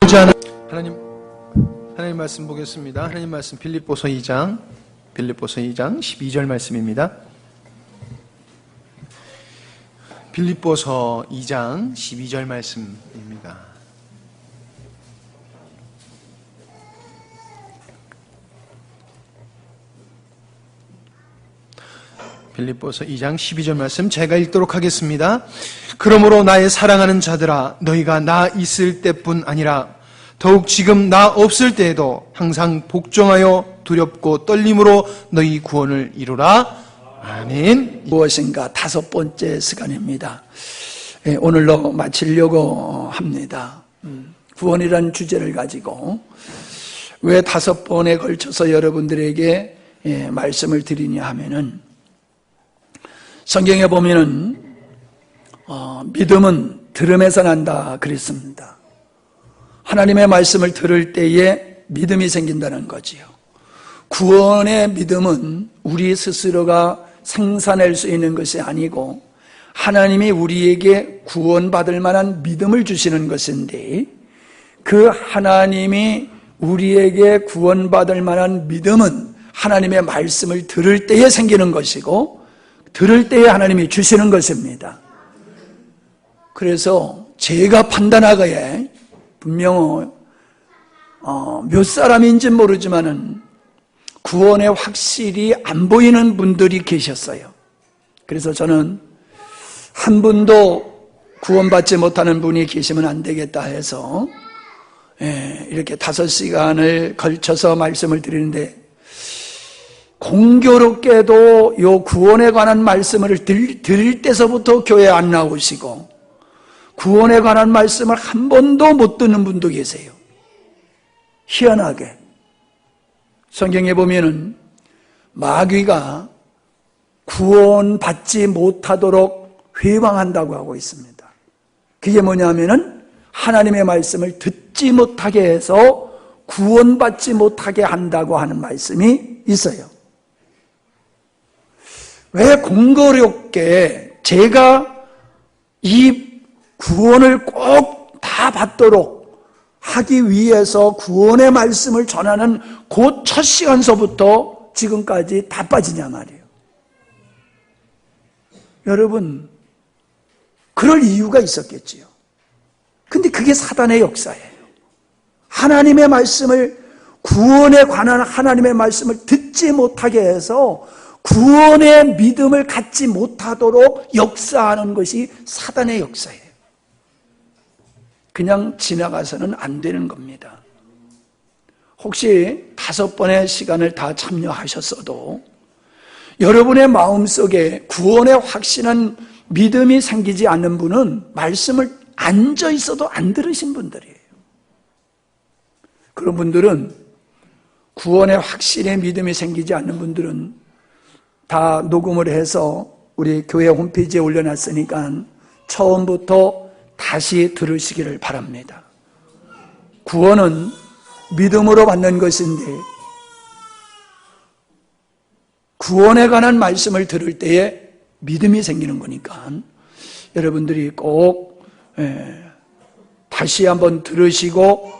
하나님 말씀 보겠습니다. 하나님 말씀 빌립보서 2장 12절 말씀입니다. 빌립보서 2장 12절 말씀입니다. 빌립보서 2장 12절 말씀 제가 읽도록 하겠습니다. 그러므로 나의 사랑하는 자들아, 너희가 나 있을 때뿐 아니라 더욱 지금 나 없을 때에도 항상 복종하여 두렵고 떨림으로 너희 구원을 이루라. 아멘. 무엇인가 5번째 시간입니다. 오늘로 마치려고 합니다. 구원이라는 주제를 가지고 왜 5번에 걸쳐서 여러분들에게 말씀을 드리냐 하면은, 성경에 보면은 믿음은 들음에서 난다 그랬습니다. 하나님의 말씀을 들을 때에 믿음이 생긴다는 거지요. 구원의 믿음은 우리 스스로가 생산할 수 있는 것이 아니고 하나님이 우리에게 구원받을 만한 믿음을 주시는 것인데, 그 하나님이 우리에게 구원받을 만한 믿음은 하나님의 말씀을 들을 때에 생기는 것이고, 들을 때에 하나님이 주시는 것입니다. 그래서 제가 판단하기에 분명 몇 사람인지는 모르지만은 구원에 확실히 안 보이는 분들이 계셨어요. 그래서 저는 한 분도 구원받지 못하는 분이 계시면 안 되겠다 해서 이렇게 5시간을 걸쳐서 말씀을 드리는데, 공교롭게도 요 구원에 관한 말씀을 드릴 때서부터 교회에 안 나오시고 구원에 관한 말씀을 한 번도 못 듣는 분도 계세요. 희한하게 성경에 보면은 마귀가 구원받지 못하도록 회방한다고 하고 있습니다. 그게 뭐냐면은 하나님의 말씀을 듣지 못하게 해서 구원받지 못하게 한다고 하는 말씀이 있어요. 왜 공교롭게 제가 이 구원을 꼭 다 받도록 하기 위해서 구원의 말씀을 전하는 그 첫 시간서부터 지금까지 다 빠지냐 말이에요. 여러분, 그럴 이유가 있었겠지요. 근데 그게 사단의 역사예요. 하나님의 말씀을, 구원에 관한 하나님의 말씀을 듣지 못하게 해서 구원의 믿음을 갖지 못하도록 역사하는 것이 사단의 역사예요. 그냥 지나가서는 안 되는 겁니다. 혹시 5번의 시간을 다 참여하셨어도 여러분의 마음속에 구원의 확신한 믿음이 생기지 않는 분은 말씀을 앉아 있어도 안 들으신 분들이에요. 그런 분들은, 구원의 확신의 믿음이 생기지 않는 분들은 다 녹음을 해서 우리 교회 홈페이지에 올려놨으니까 처음부터 다시 들으시기를 바랍니다. 구원은 믿음으로 받는 것인데, 구원에 관한 말씀을 들을 때에 믿음이 생기는 거니까 여러분들이 꼭 다시 한번 들으시고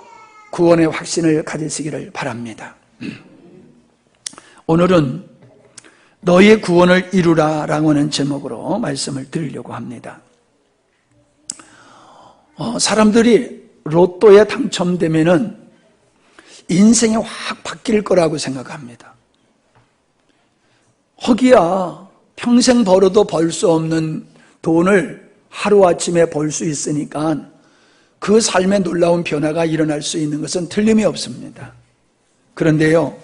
구원의 확신을 가지시기를 바랍니다. 오늘은 너희의 구원을 이루라 라고 하는 제목으로 말씀을 드리려고 합니다. 사람들이 로또에 당첨되면은 인생이 확 바뀔 거라고 생각합니다. 허기야 평생 벌어도 벌 수 없는 돈을 하루아침에 벌 수 있으니까 그 삶에 놀라운 변화가 일어날 수 있는 것은 틀림이 없습니다. 그런데요,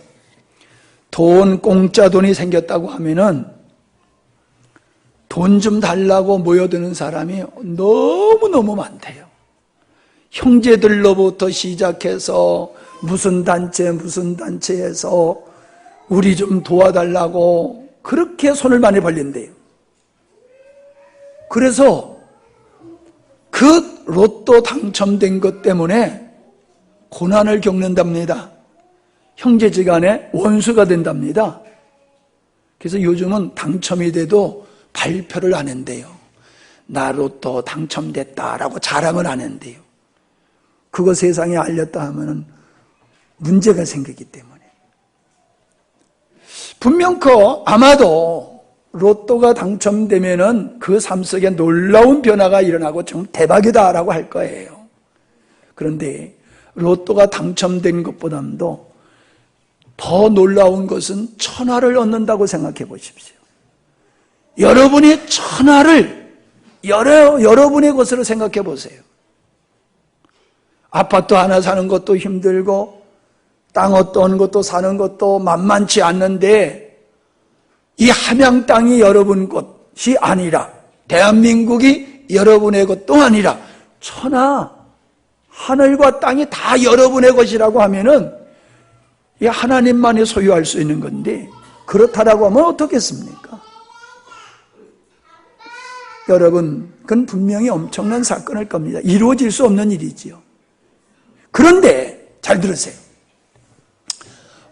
공짜 돈이 생겼다고 하면은 돈 좀 달라고 모여드는 사람이 너무너무 많대요. 형제들로부터 시작해서 무슨 단체에서 우리 좀 도와달라고 그렇게 손을 많이 벌린대요. 그래서 그 로또 당첨된 것 때문에 고난을 겪는답니다. 형제지간에 원수가 된답니다. 그래서 요즘은 당첨이 돼도 발표를 안 한대요. 나 로또 당첨됐다라고 자랑을 안 한대요. 그거 세상에 알렸다 하면은 문제가 생기기 때문에. 분명 아마도 로또가 당첨되면은 그 삶 속에 놀라운 변화가 일어나고 좀 대박이다라고 할 거예요. 그런데 로또가 당첨된 것보다도 더 놀라운 것은 천하를 얻는다고 생각해 보십시오. 여러분이 천하를 여러분의 것으로 생각해 보세요. 아파트 하나 사는 것도 힘들고 땅 어떤 것도 사는 것도 만만치 않는데 이 함양 땅이 여러분 것이 아니라 대한민국이 여러분의 것도 아니라 천하 하늘과 땅이 다 여러분의 것이라고 하면은 이 하나님만이 소유할 수 있는 건데 그렇다라고 하면 어떻겠습니까? 여러분, 그건 분명히 엄청난 사건일 겁니다. 이루어질 수 없는 일이지요. 그런데 잘 들으세요.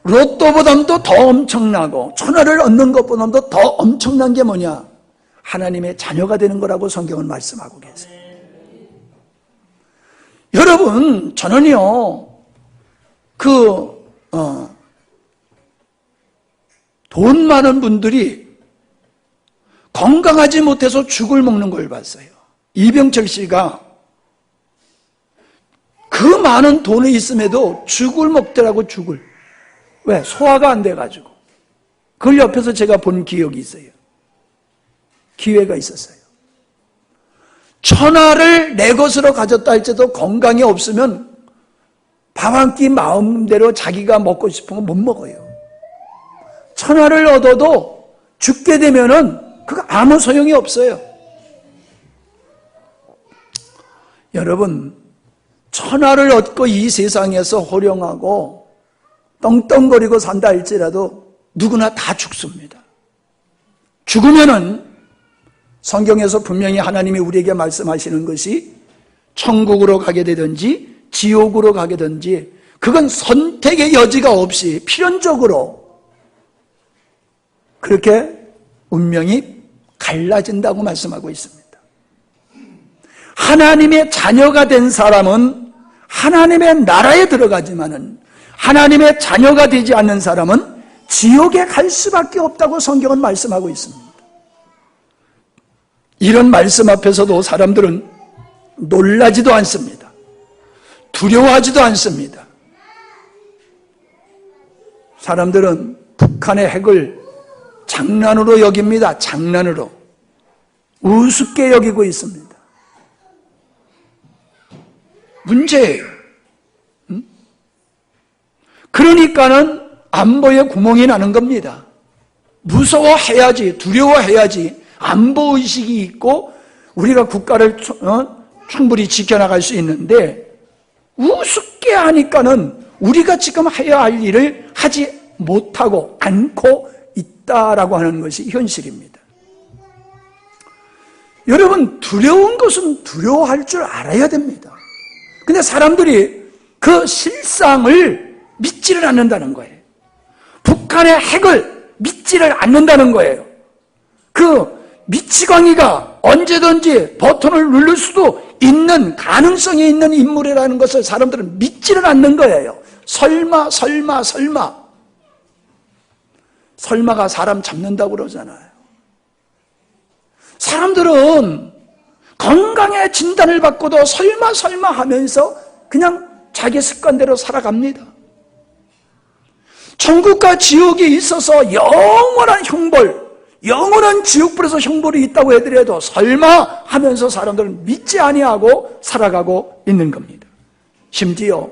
로또보다도 더 엄청나고 천하를 얻는 것보다도 더 엄청난 게 뭐냐? 하나님의 자녀가 되는 거라고 성경은 말씀하고 계세요. 여러분, 저는요, 돈 많은 분들이 건강하지 못해서 죽을 먹는 걸 봤어요. 이병철 씨가 그 많은 돈이 있음에도 죽을 먹더라고, 죽을. 왜? 소화가 안 돼가지고. 그걸 옆에서 제가 본 기억이 있어요. 기회가 있었어요. 천하를 내 것으로 가졌다 할지라도 건강이 없으면 밥 한 끼 마음대로 자기가 먹고 싶은 거 못 먹어요. 천하를 얻어도 죽게 되면은 그거 아무 소용이 없어요. 여러분, 천하를 얻고 이 세상에서 호령하고 떵떵거리고 산다 할지라도 누구나 다 죽습니다. 죽으면은 성경에서 분명히 하나님이 우리에게 말씀하시는 것이 천국으로 가게 되든지 지옥으로 가게 되든지 그건 선택의 여지가 없이 필연적으로 그렇게 운명이 갈라진다고 말씀하고 있습니다. 하나님의 자녀가 된 사람은 하나님의 나라에 들어가지만은 하나님의 자녀가 되지 않는 사람은 지옥에 갈 수밖에 없다고 성경은 말씀하고 있습니다. 이런 말씀 앞에서도 사람들은 놀라지도 않습니다. 두려워하지도 않습니다. 사람들은 북한의 핵을 장난으로 여깁니다. 장난으로. 우습게 여기고 있습니다. 문제예요. 그러니까는 안보에 구멍이 나는 겁니다. 무서워해야지, 두려워해야지 안보의식이 있고 우리가 국가를 충분히 지켜나갈 수 있는데 우습게 하니까는 우리가 지금 해야 할 일을 하지 못하고 않고 있다라고 하는 것이 현실입니다. 여러분, 두려운 것은 두려워할 줄 알아야 됩니다. 근데 사람들이 그 실상을 믿지를 않는다는 거예요. 북한의 핵을 믿지를 않는다는 거예요. 그 미치광이가 언제든지 버튼을 누를 수도 있는 가능성이 있는 인물이라는 것을 사람들은 믿지를 않는 거예요. 설마가 사람 잡는다고 그러잖아요. 사람들은 건강에 진단을 받고도 설마 하면서 그냥 자기 습관대로 살아갑니다. 천국과 지옥이 있어서 영원한 형벌, 영원한 지옥불에서 형벌이 있다고 해더라도 설마 하면서 사람들은 믿지 아니하고 살아가고 있는 겁니다. 심지어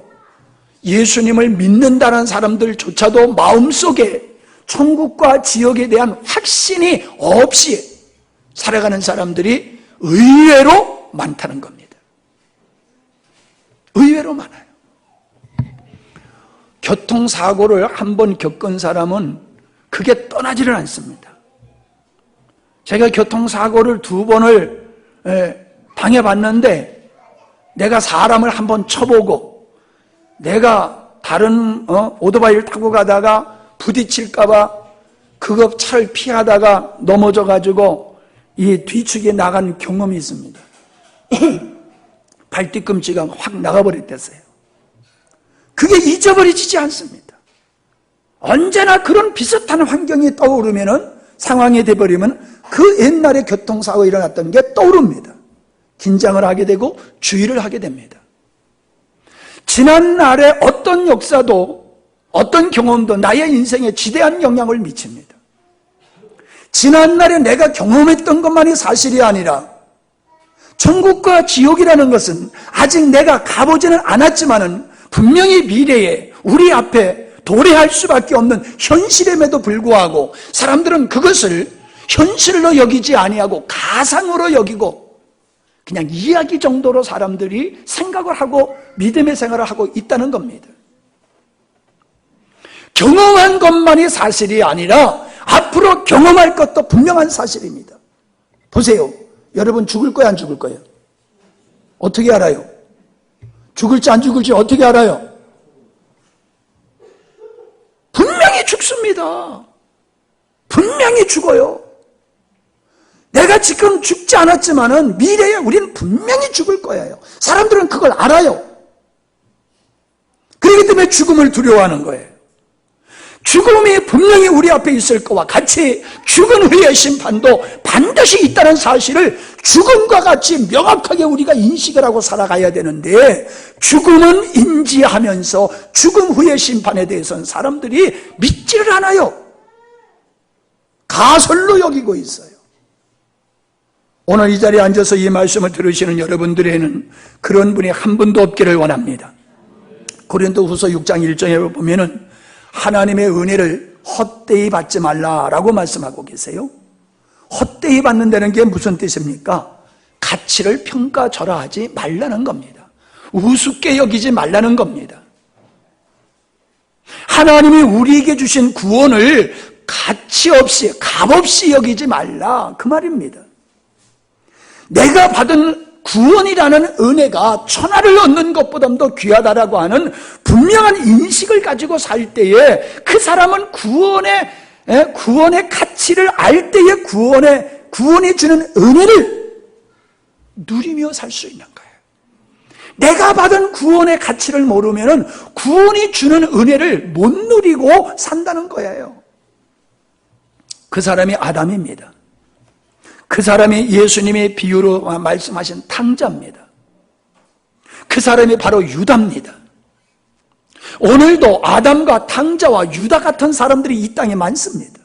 예수님을 믿는다는 사람들조차도 마음속에 천국과 지옥에 대한 확신이 없이 살아가는 사람들이 의외로 많다는 겁니다. 의외로 많아요. 교통사고를 한 번 겪은 사람은 그게 떠나지를 않습니다. 제가 교통사고를 2번을 당해봤는데 내가 사람을 한번 쳐보고 내가 다른 오토바이를 타고 가다가 부딪힐까봐 그거 차를 피하다가 넘어져가지고 이 뒤축에 나간 경험이 있습니다. 발뒤꿈치가 확 나가버렸댔어요. 그게 잊어버리지 않습니다. 언제나 그런 비슷한 환경이 떠오르면은, 상황이 돼버리면 그 옛날에 교통사고 일어났던 게 떠오릅니다. 긴장을 하게 되고 주의를 하게 됩니다. 지난날의 어떤 역사도 어떤 경험도 나의 인생에 지대한 영향을 미칩니다. 지난날에 내가 경험했던 것만이 사실이 아니라 천국과 지옥이라는 것은 아직 내가 가보지는 않았지만은 분명히 미래에 우리 앞에 도래할 수밖에 없는 현실임에도 불구하고 사람들은 그것을 현실로 여기지 아니하고 가상으로 여기고 그냥 이야기 정도로 사람들이 생각을 하고 믿음의 생활을 하고 있다는 겁니다. 경험한 것만이 사실이 아니라 앞으로 경험할 것도 분명한 사실입니다. 보세요. 여러분 죽을 거야, 안 죽을 거예요? 어떻게 알아요? 죽을지 안 죽을지 어떻게 알아요? 분명히 죽습니다. 분명히 죽어요. 내가 지금 죽지 않았지만은 미래에 우리는 분명히 죽을 거예요. 사람들은 그걸 알아요. 그렇기 때문에 죽음을 두려워하는 거예요. 죽음이 분명히 우리 앞에 있을 것과 같이 죽은 후의 심판도 반드시 있다는 사실을 죽음과 같이 명확하게 우리가 인식을 하고 살아가야 되는데, 죽음은 인지하면서 죽음 후의 심판에 대해서는 사람들이 믿지를 않아요. 가설로 여기고 있어요. 오늘 이 자리에 앉아서 이 말씀을 들으시는 여러분들에는 그런 분이 한 분도 없기를 원합니다. 고린도후서 6장 1절에 보면은 하나님의 은혜를 헛되이 받지 말라라고 말씀하고 계세요. 헛되이 받는다는 게 무슨 뜻입니까? 가치를 평가절하하지 말라는 겁니다. 우습게 여기지 말라는 겁니다. 하나님이 우리에게 주신 구원을 가치 없이, 값없이 여기지 말라, 그 말입니다. 내가 받은 구원이라는 은혜가 천하를 얻는 것보다도 귀하다라고 하는 분명한 인식을 가지고 살 때에 그 사람은 구원의 가치를 알 때에 구원이 주는 은혜를 누리며 살 수 있는 거예요. 내가 받은 구원의 가치를 모르면은 구원이 주는 은혜를 못 누리고 산다는 거예요. 그 사람이 아담입니다. 그 사람이 예수님의 비유로 말씀하신 탕자입니다. 그 사람이 바로 유다입니다. 오늘도 아담과 탕자와 유다 같은 사람들이 이 땅에 많습니다.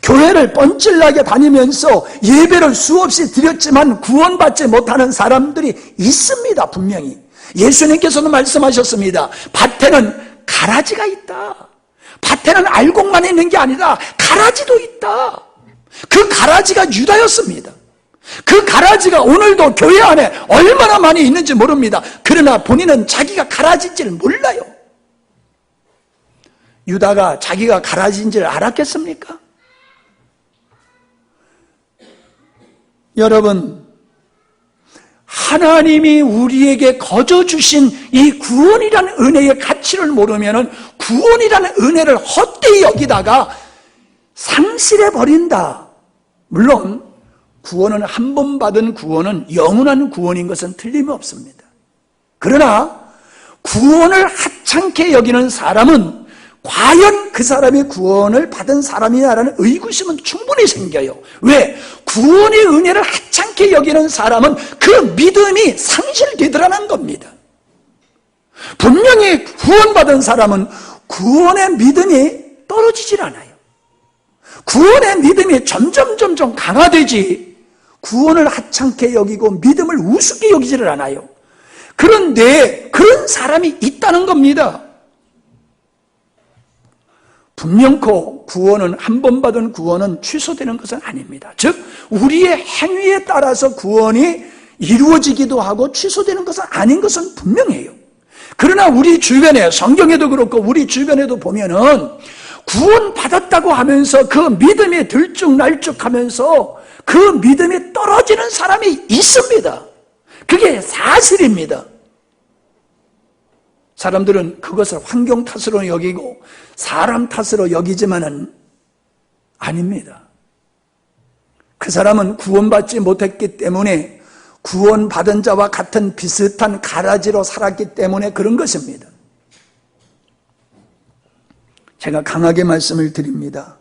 교회를 뻔질나게 다니면서 예배를 수없이 드렸지만 구원받지 못하는 사람들이 있습니다. 분명히. 예수님께서도 말씀하셨습니다. 밭에는 가라지가 있다. 밭에는 알곡만 있는 게 아니라 가라지도 있다. 그 가라지가 유다였습니다. 그 가라지가 오늘도 교회 안에 얼마나 많이 있는지 모릅니다. 그러나 본인은 자기가 가라지인지를 몰라요. 유다가 자기가 가라지인지를 알았겠습니까? 여러분, 하나님이 우리에게 거저 주신 이 구원이라는 은혜의 가치를 모르면은 구원이라는 은혜를 헛되이 여기다가 상실해버린다. 물론 구원은 한 번 받은 구원은 영원한 구원인 것은 틀림없습니다. 그러나 구원을 하찮게 여기는 사람은 과연 그 사람이 구원을 받은 사람이냐라는 의구심은 충분히 생겨요. 왜? 구원의 은혜를 하찮게 여기는 사람은 그 믿음이 상실되더라는 겁니다. 분명히 구원받은 사람은 구원의 믿음이 떨어지질 않아요. 구원의 믿음이 점점 강화되지 구원을 하찮게 여기고 믿음을 우습게 여기지를 않아요. 그런데 그런 사람이 있다는 겁니다. 분명코 구원은 한 번 받은 구원은 취소되는 것은 아닙니다. 즉 우리의 행위에 따라서 구원이 이루어지기도 하고 취소되는 것은 아닌 것은 분명해요. 그러나 우리 주변에 성경에도 그렇고 우리 주변에도 보면은 구원받았다고 하면서 그 믿음이 들쭉날쭉하면서 그 믿음이 떨어지는 사람이 있습니다. 그게 사실입니다. 사람들은 그것을 환경 탓으로 여기고 사람 탓으로 여기지만은 아닙니다. 그 사람은 구원받지 못했기 때문에 구원받은 자와 같은 비슷한 가라지로 살았기 때문에 그런 것입니다. 제가 강하게 말씀을 드립니다.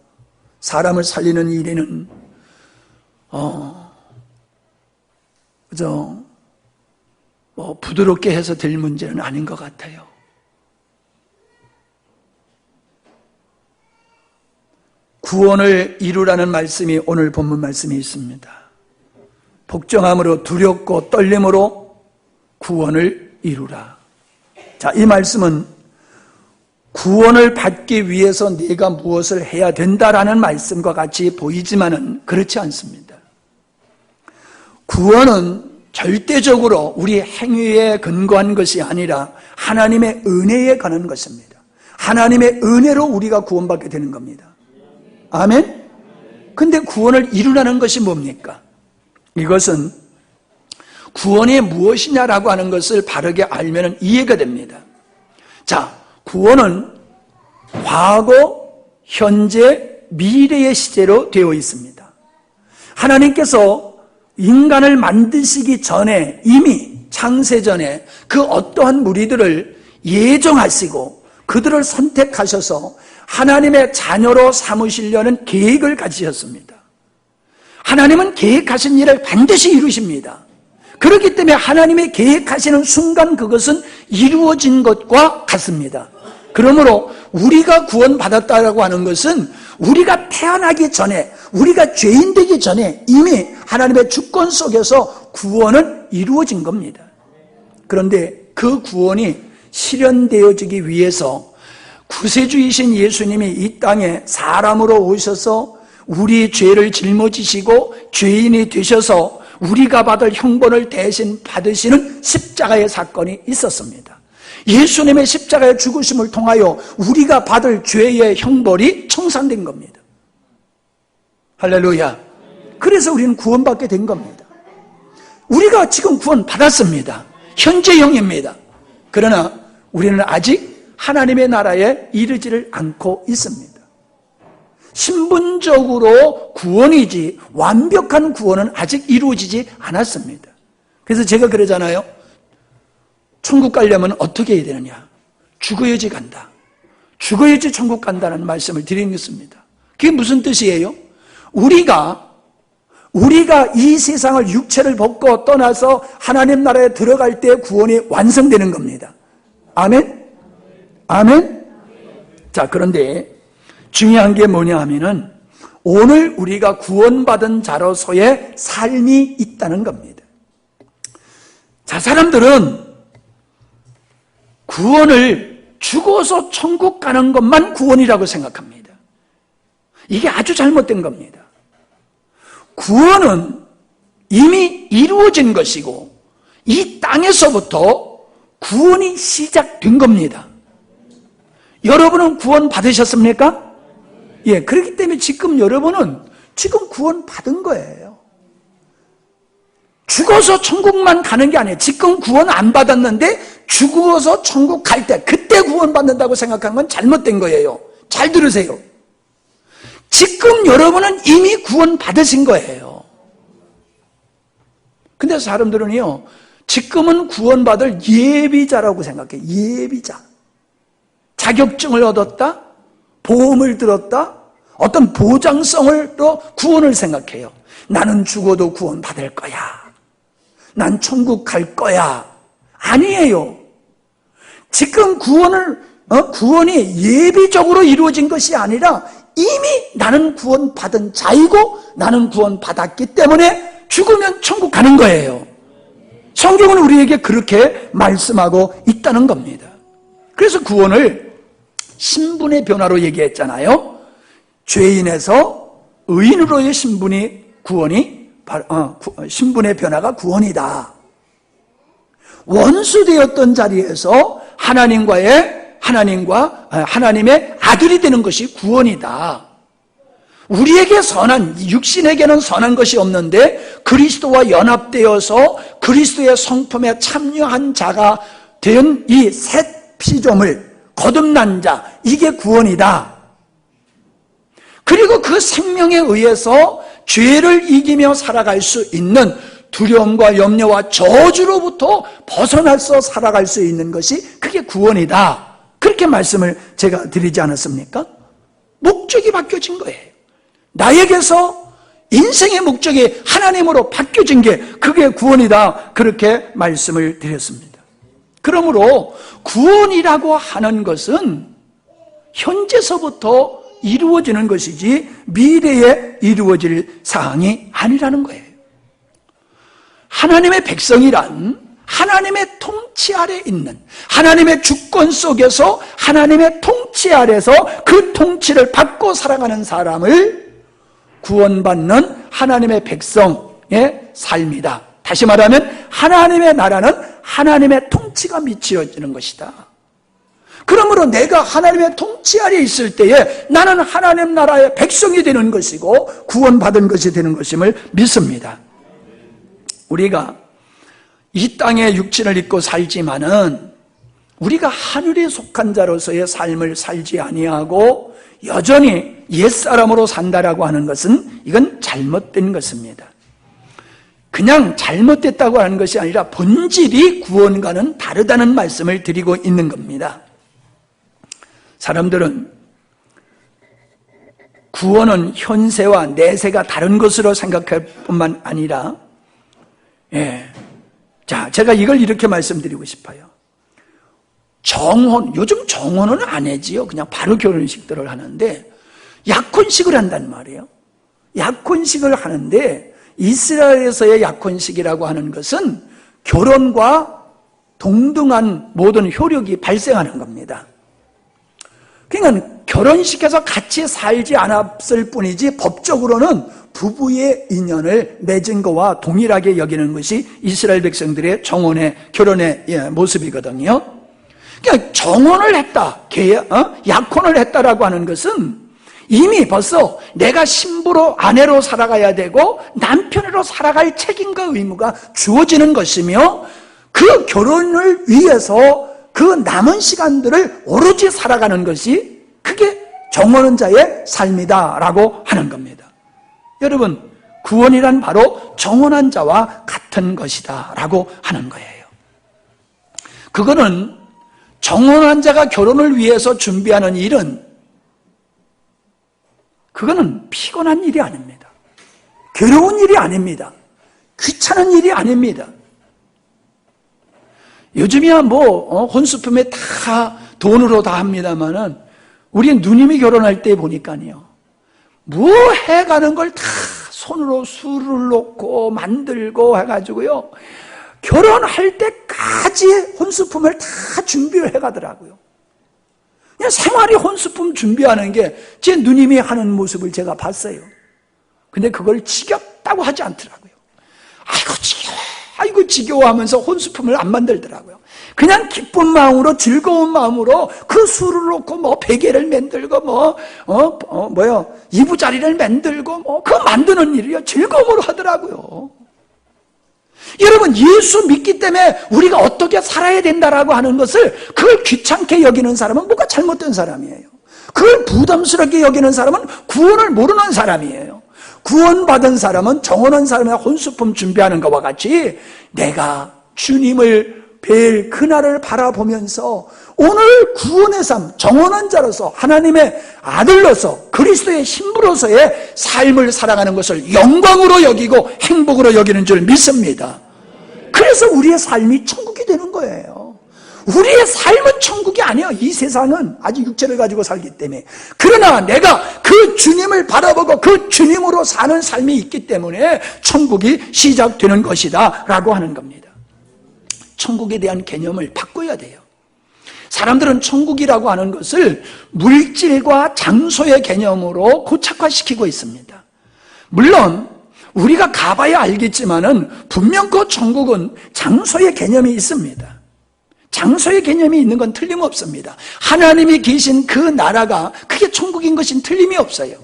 사람을 살리는 일에는 부드럽게 해서 될 문제는 아닌 것 같아요. 구원을 이루라는 말씀이 오늘 본문 말씀에 있습니다. 복종함으로 두렵고 떨림으로 구원을 이루라. 자, 이 말씀은 구원을 받기 위해서 네가 무엇을 해야 된다라는 말씀과 같이 보이지만은 그렇지 않습니다. 구원은 절대적으로 우리 행위에 근거한 것이 아니라 하나님의 은혜에 관한 것입니다. 하나님의 은혜로 우리가 구원받게 되는 겁니다. 아멘? 근데 구원을 이루라는 것이 뭡니까? 이것은 구원이 무엇이냐라고 하는 것을 바르게 알면 이해가 됩니다. 자, 구원은 과거, 현재, 미래의 시제로 되어 있습니다. 하나님께서 인간을 만드시기 전에 이미 창세전에 그 어떠한 무리들을 예정하시고 그들을 선택하셔서 하나님의 자녀로 삼으시려는 계획을 가지셨습니다. 하나님은 계획하신 일을 반드시 이루십니다. 그렇기 때문에 하나님의 계획하시는 순간 그것은 이루어진 것과 같습니다. 그러므로 우리가 구원받았다라고 하는 것은 우리가 태어나기 전에, 우리가 죄인 되기 전에 이미 하나님의 주권 속에서 구원은 이루어진 겁니다. 그런데 그 구원이 실현되어지기 위해서 구세주이신 예수님이 이 땅에 사람으로 오셔서 우리 죄를 짊어지시고 죄인이 되셔서 우리가 받을 형벌을 대신 받으시는 십자가의 사건이 있었습니다. 예수님의 십자가의 죽으심을 통하여 우리가 받을 죄의 형벌이 청산된 겁니다. 할렐루야. 그래서 우리는 구원받게 된 겁니다. 우리가 지금 구원받았습니다. 현재형입니다. 그러나 우리는 아직 하나님의 나라에 이르지를 않고 있습니다. 신분적으로 구원이지 완벽한 구원은 아직 이루어지지 않았습니다. 그래서 제가 그러잖아요. 천국 가려면 어떻게 해야 되느냐? 죽어야지 간다. 죽어야지 천국 간다는 말씀을 드리겠습니다. 그게 무슨 뜻이에요? 우리가 이 세상을 육체를 벗고 떠나서 하나님 나라에 들어갈 때 구원이 완성되는 겁니다. 아멘? 아멘? 자, 그런데 중요한 게 뭐냐 하면은 오늘 우리가 구원받은 자로서의 삶이 있다는 겁니다. 자, 사람들은 구원을 죽어서 천국 가는 것만 구원이라고 생각합니다. 이게 아주 잘못된 겁니다. 구원은 이미 이루어진 것이고 이 땅에서부터 구원이 시작된 겁니다. 여러분은 구원 받으셨습니까? 예, 그렇기 때문에 지금 여러분은 지금 구원 받은 거예요. 죽어서 천국만 가는 게 아니에요. 지금 구원 안 받았는데 죽어서 천국 갈 때 그때 구원 받는다고 생각한 건 잘못된 거예요. 잘 들으세요. 지금 여러분은 이미 구원 받으신 거예요. 근데 사람들은요, 지금은 구원받을 예비자라고 생각해요. 예비자. 자격증을 얻었다, 보험을 들었다, 어떤 보장성으로 구원을 생각해요. 나는 죽어도 구원 받을 거야. 난 천국 갈 거야. 아니에요. 지금 구원이 예비적으로 이루어진 것이 아니라 이미 나는 구원 받은 자이고 나는 구원 받았기 때문에 죽으면 천국 가는 거예요. 성경은 우리에게 그렇게 말씀하고 있다는 겁니다. 그래서 구원을 신분의 변화로 얘기했잖아요. 죄인에서 의인으로의 신분의 변화가 구원이다. 원수 되었던 자리에서 하나님의 아들이 되는 것이 구원이다. 우리에게 육신에게는 선한 것이 없는데 그리스도와 연합되어서 그리스도의 성품에 참여한 자가 된 이 새 피조물, 거듭난 자, 이게 구원이다. 그리고 그 생명에 의해서 죄를 이기며 살아갈 수 있는 두려움과 염려와 저주로부터 벗어나서 살아갈 수 있는 것이 그게 구원이다. 그렇게 말씀을 제가 드리지 않았습니까? 목적이 바뀌어진 거예요. 나에게서 인생의 목적이 하나님으로 바뀌어진 게 그게 구원이다. 그렇게 말씀을 드렸습니다. 그러므로 구원이라고 하는 것은 현재서부터 이루어지는 것이지 미래에 이루어질 사항이 아니라는 거예요. 하나님의 백성이란 하나님의 통치 아래 있는, 하나님의 주권 속에서 하나님의 통치 아래서 그 통치를 받고 살아가는 사람을 구원받는 하나님의 백성의 삶이다. 다시 말하면 하나님의 나라는 하나님의 통치가 미치어지는 것이다. 그러므로 내가 하나님의 통치 아래 있을 때에 나는 하나님 나라의 백성이 되는 것이고 구원받은 것이 되는 것임을 믿습니다. 우리가 이 땅에 육신을 입고 살지만은 우리가 하늘에 속한 자로서의 삶을 살지 아니하고 여전히 옛사람으로 산다라고 하는 것은 이건 잘못된 것입니다. 그냥 잘못됐다고 하는 것이 아니라 본질이 구원과는 다르다는 말씀을 드리고 있는 겁니다. 사람들은 구원은 현세와 내세가 다른 것으로 생각할 뿐만 아니라 자, 제가 이걸 이렇게 말씀드리고 싶어요. 정혼, 요즘 정혼은 안 해지요. 그냥 바로 결혼식들을 하는데 약혼식을 한단 말이에요. 약혼식을 하는데 이스라엘에서의 약혼식이라고 하는 것은 결혼과 동등한 모든 효력이 발생하는 겁니다. 그러니까 결혼식에서 같이 살지 않았을 뿐이지 법적으로는 부부의 인연을 맺은 것과 동일하게 여기는 것이 이스라엘 백성들의 정혼의 결혼의 모습이거든요. 그러니까 정혼을 했다, 약혼을 했다라고 하는 것은 이미 벌써 내가 신부로 아내로 살아가야 되고 남편으로 살아갈 책임과 의무가 주어지는 것이며 그 결혼을 위해서 그 남은 시간들을 오로지 살아가는 것이 그게 정혼한 자의 삶이다라고 하는 겁니다. 여러분, 구원이란 바로 정혼한 자와 같은 것이다 라고 하는 거예요. 그거는 정혼한 자가 결혼을 위해서 준비하는 일은 그거는 피곤한 일이 아닙니다. 괴로운 일이 아닙니다. 귀찮은 일이 아닙니다. 요즘이야 혼수품에 다 돈으로 다 합니다만은 우리 누님이 결혼할 때 보니까요. 뭐 해가는 걸 다 손으로 술을 놓고 만들고 해가지고요. 결혼할 때까지 혼수품을 다 준비를 해가더라고요. 그냥 생활이 혼수품 준비하는 게 제 누님이 하는 모습을 제가 봤어요. 근데 그걸 지겹다고 하지 않더라고요. 아이고 지겨워 하면서 혼수품을 안 만들더라고요. 그냥 기쁜 마음으로 즐거운 마음으로 그 술을 놓고 베개를 만들고 이부자리를 만들고 그 만드는 일이요 즐거움으로 하더라고요. 여러분, 예수 믿기 때문에 우리가 어떻게 살아야 된다라고 하는 것을 그걸 귀찮게 여기는 사람은 뭐가 잘못된 사람이에요. 그걸 부담스럽게 여기는 사람은 구원을 모르는 사람이에요. 구원받은 사람은 정혼한 사람의 혼수품 준비하는 것과 같이 내가 주님을 뵐 그날을 바라보면서 오늘 구원의 삶, 정혼한 자로서 하나님의 아들로서 그리스도의 신부로서의 삶을 살아가는 것을 영광으로 여기고 행복으로 여기는 줄 믿습니다. 그래서 우리의 삶이 천국이 되는 거예요. 우리의 삶은 천국이 아니에요. 이 세상은 아직 육체를 가지고 살기 때문에. 그러나 내가 그 주님을 바라보고 그 주님으로 사는 삶이 있기 때문에 천국이 시작되는 것이다 라고 하는 겁니다. 천국에 대한 개념을 바꿔야 돼요. 사람들은 천국이라고 하는 것을 물질과 장소의 개념으로 고착화시키고 있습니다. 물론 우리가 가봐야 알겠지만은 분명 그 천국은 장소의 개념이 있습니다. 장소의 개념이 있는 건 틀림없습니다. 하나님이 계신 그 나라가 그게 천국인 것은 틀림이 없어요.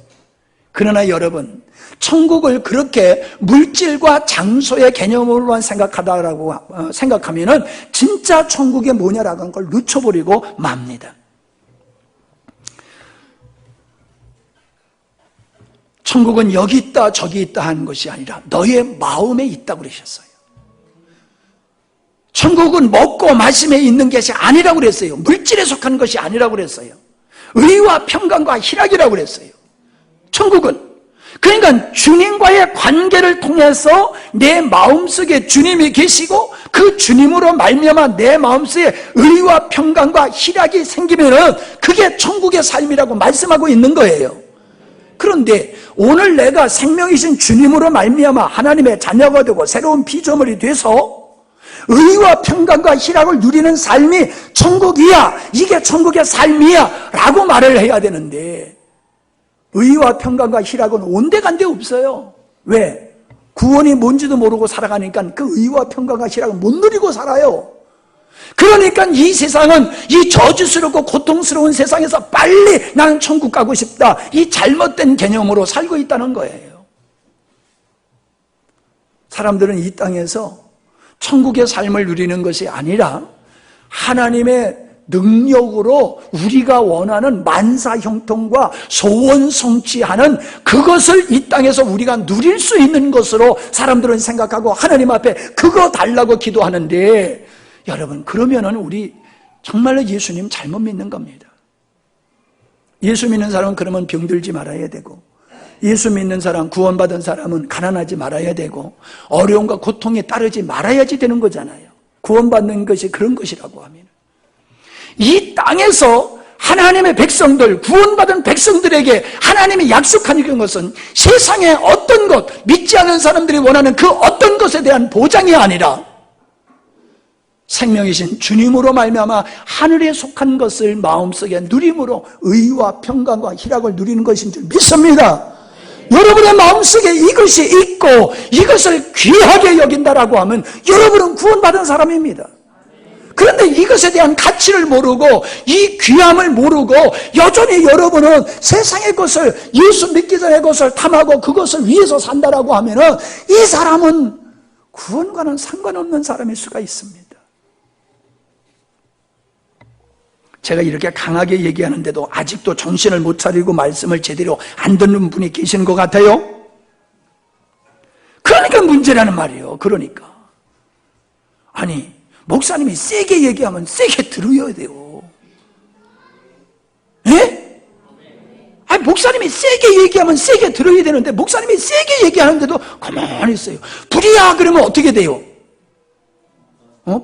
그러나 여러분, 천국을 그렇게 물질과 장소의 개념으로만 생각하면은 진짜 천국이 뭐냐라고 하는 걸 늦춰버리고 맙니다. 천국은 여기 있다 저기 있다 하는 것이 아니라 너의 마음에 있다고 그러셨어요. 천국은 먹고 마심에 있는 것이 아니라고 그랬어요. 물질에 속한 것이 아니라고 그랬어요. 의와 평강과 희락이라고 그랬어요. 천국은 그러니까 주님과의 관계를 통해서 내 마음속에 주님이 계시고 그 주님으로 말미암아 내 마음속에 의와 평강과 희락이 생기면은 그게 천국의 삶이라고 말씀하고 있는 거예요. 그런데 오늘 내가 생명이신 주님으로 말미암아 하나님의 자녀가 되고 새로운 피조물이 돼서 의와 평강과 희락을 누리는 삶이 천국이야, 이게 천국의 삶이야 라고 말을 해야 되는데 의와 평강과 희락은 온데간데 없어요. 왜? 구원이 뭔지도 모르고 살아가니까 그 의와 평강과 희락을 못 누리고 살아요. 그러니까 이 세상은 이 저주스럽고 고통스러운 세상에서 빨리 나는 천국 가고 싶다, 이 잘못된 개념으로 살고 있다는 거예요. 사람들은 이 땅에서 천국의 삶을 누리는 것이 아니라 하나님의 능력으로 우리가 원하는 만사형통과 소원 성취하는 그것을 이 땅에서 우리가 누릴 수 있는 것으로 사람들은 생각하고 하나님 앞에 그거 달라고 기도하는데, 여러분 그러면은 우리 정말로 예수님 잘못 믿는 겁니다. 예수 믿는 사람은 그러면 병들지 말아야 되고, 예수 믿는 사람, 구원받은 사람은 가난하지 말아야 되고, 어려움과 고통에 따르지 말아야지 되는 거잖아요. 구원받는 것이 그런 것이라고 하면 이 땅에서 하나님의 백성들, 구원받은 백성들에게 하나님이 약속하는 것은 세상의 어떤 것, 믿지 않은 사람들이 원하는 그 어떤 것에 대한 보장이 아니라 생명이신 주님으로 말미암아 하늘에 속한 것을 마음속에 누림으로 의와 평강과 희락을 누리는 것인 줄 믿습니다. 여러분의 마음속에 이것이 있고 이것을 귀하게 여긴다라고 하면 여러분은 구원받은 사람입니다. 그런데 이것에 대한 가치를 모르고 이 귀함을 모르고 여전히 여러분은 세상의 것을, 예수 믿기 전의 것을 탐하고 그것을 위해서 산다라고 하면은 이 사람은 구원과는 상관없는 사람일 수가 있습니다. 제가 이렇게 강하게 얘기하는데도 아직도 정신을 못 차리고 말씀을 제대로 안 듣는 분이 계시는 것 같아요. 그러니까 문제라는 말이에요. 그러니까 아니, 목사님이 세게 얘기하면 세게 들어야 돼요. 예? 아니, 목사님이 세게 얘기하면 세게 들어야 되는데 목사님이 세게 얘기하는데도 가만히 있어요. 불이야 그러면 어떻게 돼요?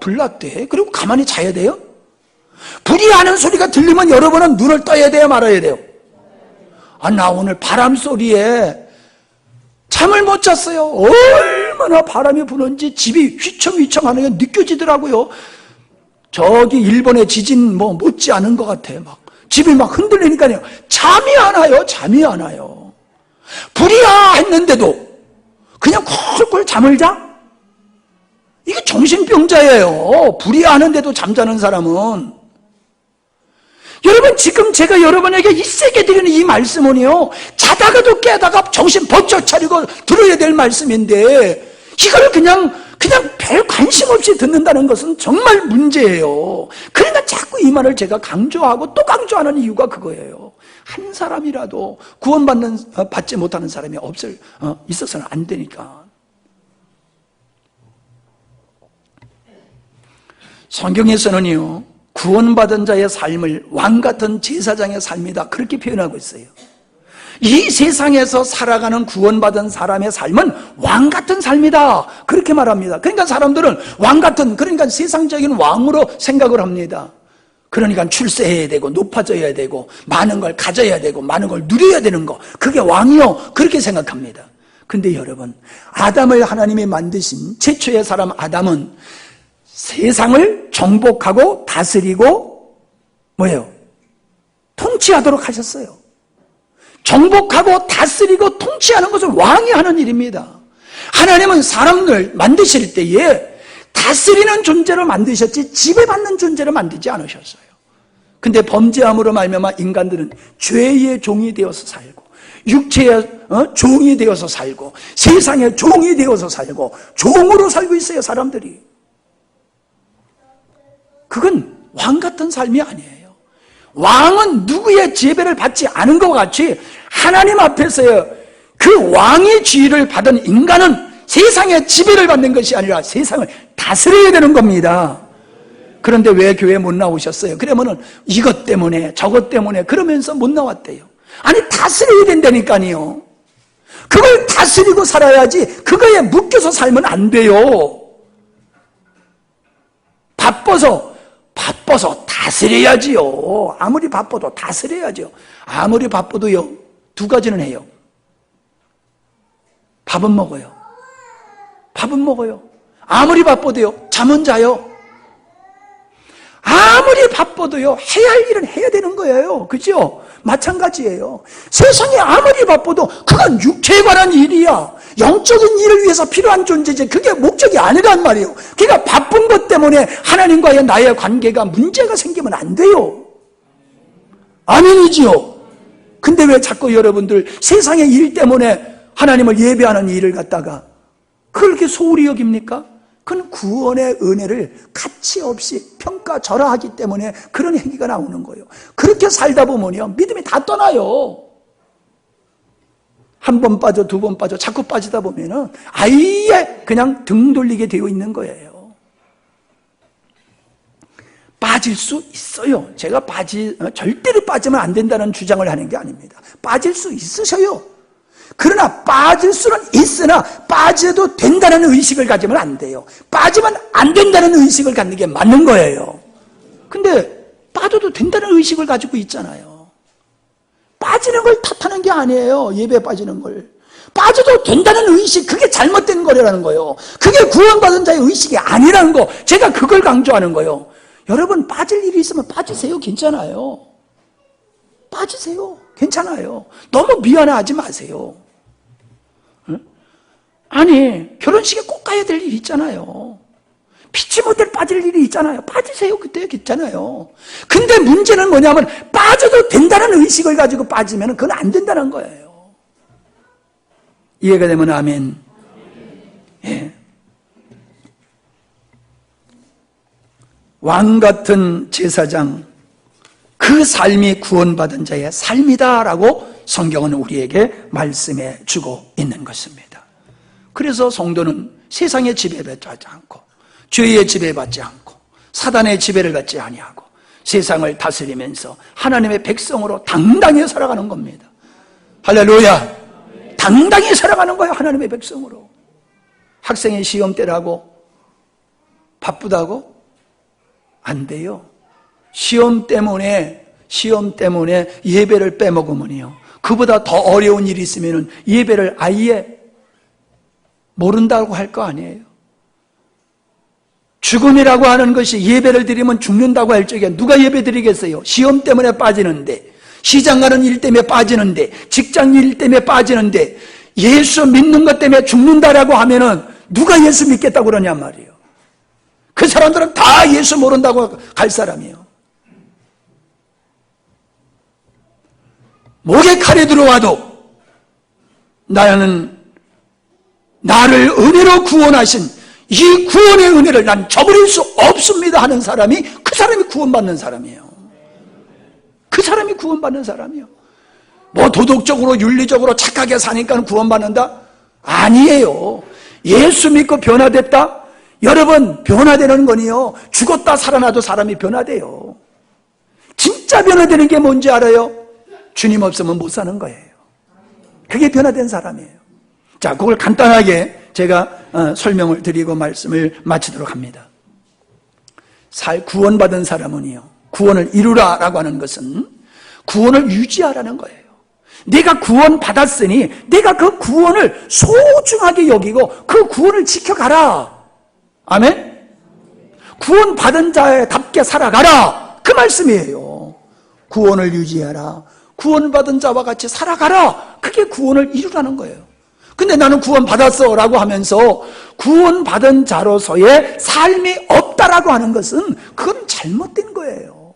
불났대. 그리고 가만히 자야 돼요? 불이하는 소리가 들리면 여러분은 눈을 떠야 돼요, 말아야 돼요? 아, 나 오늘 바람 소리에 잠을 못 잤어요. 얼마나 바람이 부는지 집이 휘청휘청하는 게 느껴지더라고요. 저기 일본의 지진 못지 않은 것 같아. 막 집이 막 흔들리니까요. 잠이 안 와요. 잠이 안 와요. 불이야 했는데도 그냥 콜콜 잠을 자? 이게 정신병자예요. 불이야 하는데도 잠자는 사람은. 여러분, 지금 제가 여러분에게 이 세게 드리는 이 말씀은요, 자다가도 깨다가 정신 번쩍 차리고 들어야 될 말씀인데 이걸 그냥 별 관심 없이 듣는다는 것은 정말 문제예요. 그러니까 자꾸 이 말을 제가 강조하고 또 강조하는 이유가 그거예요. 한 사람이라도 받지 못하는 사람이 있어서는 안 되니까. 성경에서는요, 구원받은 자의 삶을 왕같은 제사장의 삶이다, 그렇게 표현하고 있어요. 이 세상에서 살아가는 구원받은 사람의 삶은 왕같은 삶이다, 그렇게 말합니다. 그러니까 사람들은 왕같은, 그러니까 세상적인 왕으로 생각을 합니다. 그러니까 출세해야 되고 높아져야 되고 많은 걸 가져야 되고 많은 걸 누려야 되는 거, 그게 왕이요, 그렇게 생각합니다. 근데 여러분, 아담을 하나님이 만드신 최초의 사람 아담은 세상을 정복하고 다스리고 통치하도록 하셨어요. 정복하고 다스리고 통치하는 것을 왕이 하는 일입니다. 하나님은 사람을 만드실 때에 다스리는 존재로 만드셨지 지배받는 존재로 만들지 않으셨어요. 근데 범죄함으로 말미암아 인간들은 죄의 종이 되어서 살고, 육체의 종이 되어서 살고, 세상의 종이 되어서 살고, 종으로 살고 있어요, 사람들이. 그건 왕 같은 삶이 아니에요. 왕은 누구의 지배를 받지 않은 것 같이 하나님 앞에서요, 그 왕의 지위를 받은 인간은 세상의 지배를 받는 것이 아니라 세상을 다스려야 되는 겁니다. 그런데 왜 교회 못 나오셨어요? 그러면은 이것 때문에 저것 때문에 그러면서 못 나왔대요. 아니 다스려야 된다니까요. 그걸 다스리고 살아야지 그거에 묶여서 살면 안 돼요. 바빠서 다스려야지요. 아무리 바빠도 다스려야죠. 아무리 바빠도요, 두 가지는 해요. 밥은 먹어요. 아무리 바빠도요, 잠은 자요. 아무리 바빠도요, 해야 할 일은 해야 되는 거예요. 그죠? 마찬가지예요. 세상에 아무리 바빠도 그건 육체에 관한 일이야. 영적인 일을 위해서 필요한 존재지 그게 목적이 아니란 말이에요. 그러니까 바쁜 것 때문에 하나님과의 나의 관계가 문제가 생기면 안 돼요. 아멘이지요. 근데 왜 자꾸 여러분들 세상의 일 때문에 하나님을 예배하는 일을 갖다가 그렇게 소홀히 여깁니까? 그건 구원의 은혜를 가치 없이 평가절하하기 때문에 그런 행위가 나오는 거예요. 그렇게 살다 보면요, 믿음이 다 떠나요. 한 번 빠져, 두 번 빠져, 자꾸 빠지다 보면은 아예 그냥 등 돌리게 되어 있는 거예요. 빠질 수 있어요. 제가 절대로 빠지면 안 된다는 주장을 하는 게 아닙니다. 빠질 수 있으셔요. 그러나 빠질 수는 있으나 빠져도 된다는 의식을 가지면 안 돼요. 빠지면 안 된다는 의식을 갖는 게 맞는 거예요. 근데 빠져도 된다는 의식을 가지고 있잖아요. 빠지는 걸 탓하는 게 아니에요. 예배에 빠지는 걸. 빠져도 된다는 의식, 그게 잘못된 거라는 거예요. 그게 구원받은 자의 의식이 아니라는 거. 제가 그걸 강조하는 거예요. 여러분 빠질 일이 있으면 빠지세요. 괜찮아요. 빠지세요. 괜찮아요. 너무 미안해하지 마세요. 응? 아니 결혼식에 꼭 가야 될 일이 있잖아요. 피치 못할 빠질 일이 있잖아요. 빠지세요. 그때 괜찮아요. 근데 문제는 뭐냐면 빠져도 된다는 의식을 가지고 빠지면 그건 안 된다는 거예요. 이해가 되면 아멘. 예. 왕 같은 제사장, 그 삶이 구원받은 자의 삶이다라고 성경은 우리에게 말씀해 주고 있는 것입니다. 그래서 성도는 세상의 지배받지 않고 죄의 지배받지 않고 사단의 지배를 받지 아니하고 세상을 다스리면서 하나님의 백성으로 당당히 살아가는 겁니다. 할렐루야. 당당히 살아가는 거예요. 하나님의 백성으로. 학생의 시험 때라고 바쁘다고? 안 돼요. 시험 때문에 예배를 빼먹으면요, 그보다 더 어려운 일이 있으면 예배를 아예 모른다고 할 거 아니에요. 죽음이라고 하는 것이 예배를 드리면 죽는다고 할 적에 누가 예배 드리겠어요? 시험 때문에 빠지는데, 시장 가는 일 때문에 빠지는데, 직장 일 때문에 빠지는데, 예수 믿는 것 때문에 죽는다라고 하면은 누가 예수 믿겠다고 그러냔 말이에요. 그 사람들은 다 예수 모른다고 갈 사람이에요. 목에 칼이 들어와도 나는 나를 은혜로 구원하신 이 구원의 은혜를 난 저버릴 수 없습니다 하는 사람이, 그 사람이 구원받는 사람이에요. 그 사람이 구원받는 사람이에요. 뭐 도덕적으로 윤리적으로 착하게 사니까 구원받는다? 아니에요. 예수 믿고 변화됐다? 여러분, 변화되는 거니요, 죽었다 살아나도 사람이 변화돼요. 진짜 변화되는 게 뭔지 알아요? 주님 없으면 못 사는 거예요. 그게 변화된 사람이에요. 자, 그걸 간단하게 제가 설명을 드리고 말씀을 마치도록 합니다. 구원받은 사람은요, 구원을 이루라라고 하는 것은 구원을 유지하라는 거예요. 내가 구원받았으니 내가 그 구원을 소중하게 여기고 그 구원을 지켜가라. 아멘? 구원받은 자답게 살아가라. 그 말씀이에요. 구원을 유지하라. 구원받은 자와 같이 살아가라. 그게 구원을 이루라는 거예요. 근데 나는 구원받았어 라고 하면서 구원받은 자로서의 삶이 없다라고 하는 것은 그건 잘못된 거예요.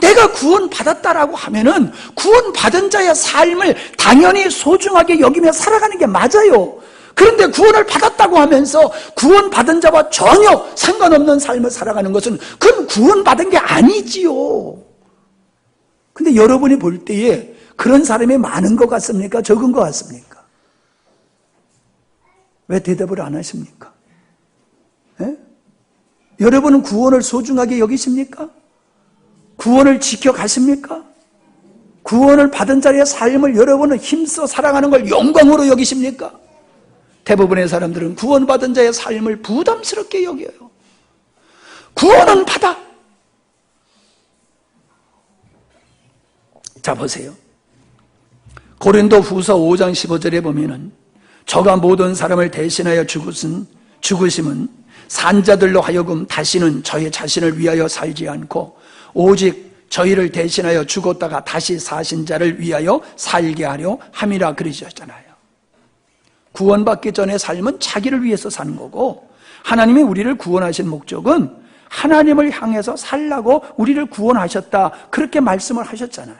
내가 구원받았다라고 하면은 구원받은 자의 삶을 당연히 소중하게 여기며 살아가는 게 맞아요. 그런데 구원을 받았다고 하면서 구원받은 자와 전혀 상관없는 삶을 살아가는 것은 그건 구원받은 게 아니지요. 근데 여러분이 볼 때에 그런 사람이 많은 것 같습니까? 적은 것 같습니까? 왜 대답을 안 하십니까? 예? 여러분은 구원을 소중하게 여기십니까? 구원을 지켜가십니까? 구원을 받은 자리의 삶을 여러분은 힘써 살아가는 걸 영광으로 여기십니까? 대부분의 사람들은 구원받은 자의 삶을 부담스럽게 여겨요. 구원은 받아. 자, 보세요. 고린도 후서 5장 15절에 보면은 저가 모든 사람을 대신하여 죽으심은 산자들로 하여금 다시는 저의 자신을 위하여 살지 않고 오직 저희를 대신하여 죽었다가 다시 사신 자를 위하여 살게 하려 함이라 그러셨잖아요. 구원받기 전의 삶은 자기를 위해서 사는 거고, 하나님이 우리를 구원하신 목적은 하나님을 향해서 살라고 우리를 구원하셨다, 그렇게 말씀을 하셨잖아요.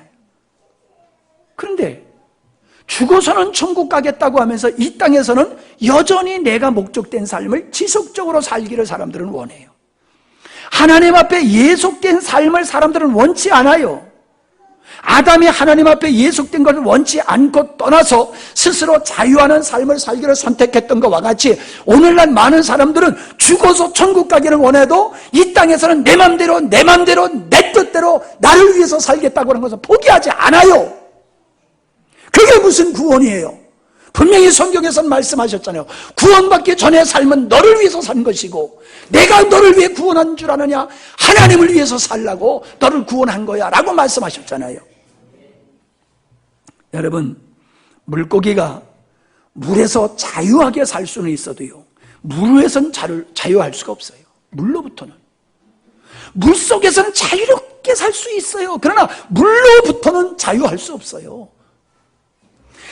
그런데 죽어서는 천국 가겠다고 하면서 이 땅에서는 여전히 내가 목적된 삶을 지속적으로 살기를 사람들은 원해요. 하나님 앞에 예속된 삶을 사람들은 원치 않아요. 아담이 하나님 앞에 예속된 것을 원치 않고 떠나서 스스로 자유하는 삶을 살기를 선택했던 것과 같이 오늘날 많은 사람들은 죽어서 천국 가기를 원해도 이 땅에서는 내 맘대로 내 뜻대로 나를 위해서 살겠다고 하는 것을 포기하지 않아요. 그게 무슨 구원이에요? 분명히 성경에서 말씀하셨잖아요. 구원받기 전의 삶은 너를 위해서 산 것이고 내가 너를 위해 구원한 줄 아느냐? 하나님을 위해서 살라고 너를 구원한 거야 라고 말씀하셨잖아요. 여러분, 물고기가 물에서 자유하게 살 수는 있어도요, 물에서는 자유할 수가 없어요. 물로부터는. 물속에서는 자유롭게 살 수 있어요. 그러나 물로부터는 자유할 수 없어요.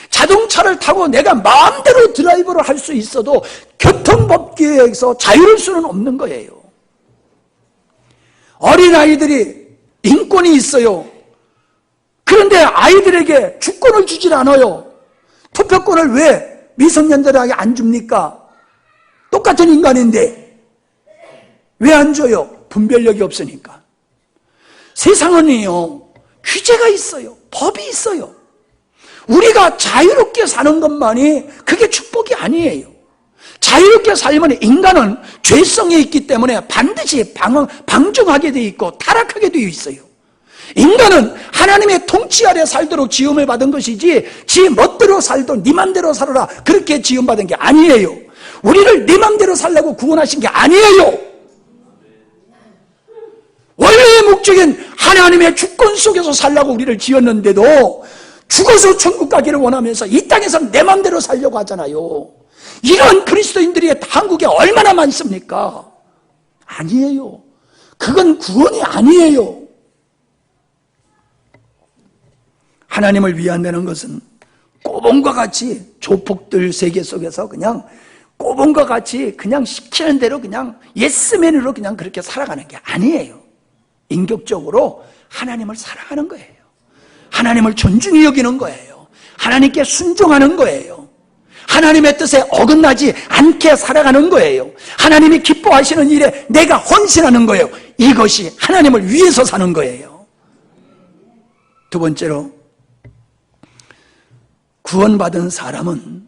자동차를 타고 내가 마음대로 드라이브를 할 수 있어도 교통법규에서 자유할 수는 없는 거예요. 어린아이들이 인권이 있어요. 그런데 아이들에게 주권을 주질 않아요. 투표권을 왜 미성년자들에게 안 줍니까? 똑같은 인간인데 왜 안 줘요? 분별력이 없으니까. 세상은요, 규제가 있어요. 법이 있어요. 우리가 자유롭게 사는 것만이 그게 축복이 아니에요. 자유롭게 살면 인간은 죄성이 있기 때문에 반드시 방종하게 되어 있고 타락하게 되어 있어요. 인간은 하나님의 통치 아래 살도록 지음을 받은 것이지 지 멋대로 살도 네 맘대로 살아라 그렇게 지음받은 게 아니에요. 우리를 네 맘대로 살라고 구원하신 게 아니에요. 원래의 목적인 하나님의 주권 속에서 살라고 우리를 지었는데도 죽어서 천국 가기를 원하면서 이 땅에서 내 맘대로 살려고 하잖아요. 이런 그리스도인들이 한국에 얼마나 많습니까? 아니에요. 그건 구원이 아니에요. 하나님을 위한다는 것은 꼬봉과 같이 조폭들 세계 속에서 그냥 꼬봉과 같이 그냥 시키는 대로 그냥 예스맨으로 그냥 그렇게 살아가는 게 아니에요. 인격적으로 하나님을 사랑하는 거예요. 하나님을 존중히 여기는 거예요. 하나님께 순종하는 거예요. 하나님의 뜻에 어긋나지 않게 살아가는 거예요. 하나님이 기뻐하시는 일에 내가 헌신하는 거예요. 이것이 하나님을 위해서 사는 거예요. 두 번째로, 구원받은 사람은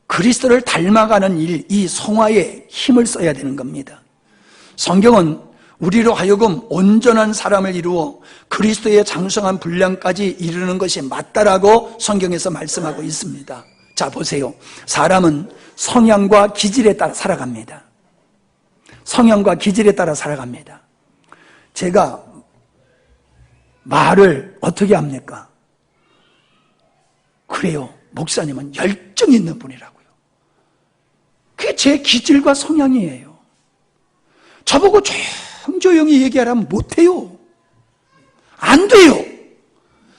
그리스도를 닮아가는 일, 이 성화에 힘을 써야 되는 겁니다. 성경은 우리로 하여금 온전한 사람을 이루어 그리스도의 장성한 분량까지 이르는 것이 맞다라고 성경에서 말씀하고 있습니다. 자, 보세요. 사람은 성향과 기질에 따라 살아갑니다. 성향과 기질에 따라 살아갑니다. 제가 말을 어떻게 합니까? 그래요. 목사님은 열정 있는 분이라고요. 그게 제 기질과 성향이에요. 저보고 조용히 얘기하라면 못해요. 안 돼요.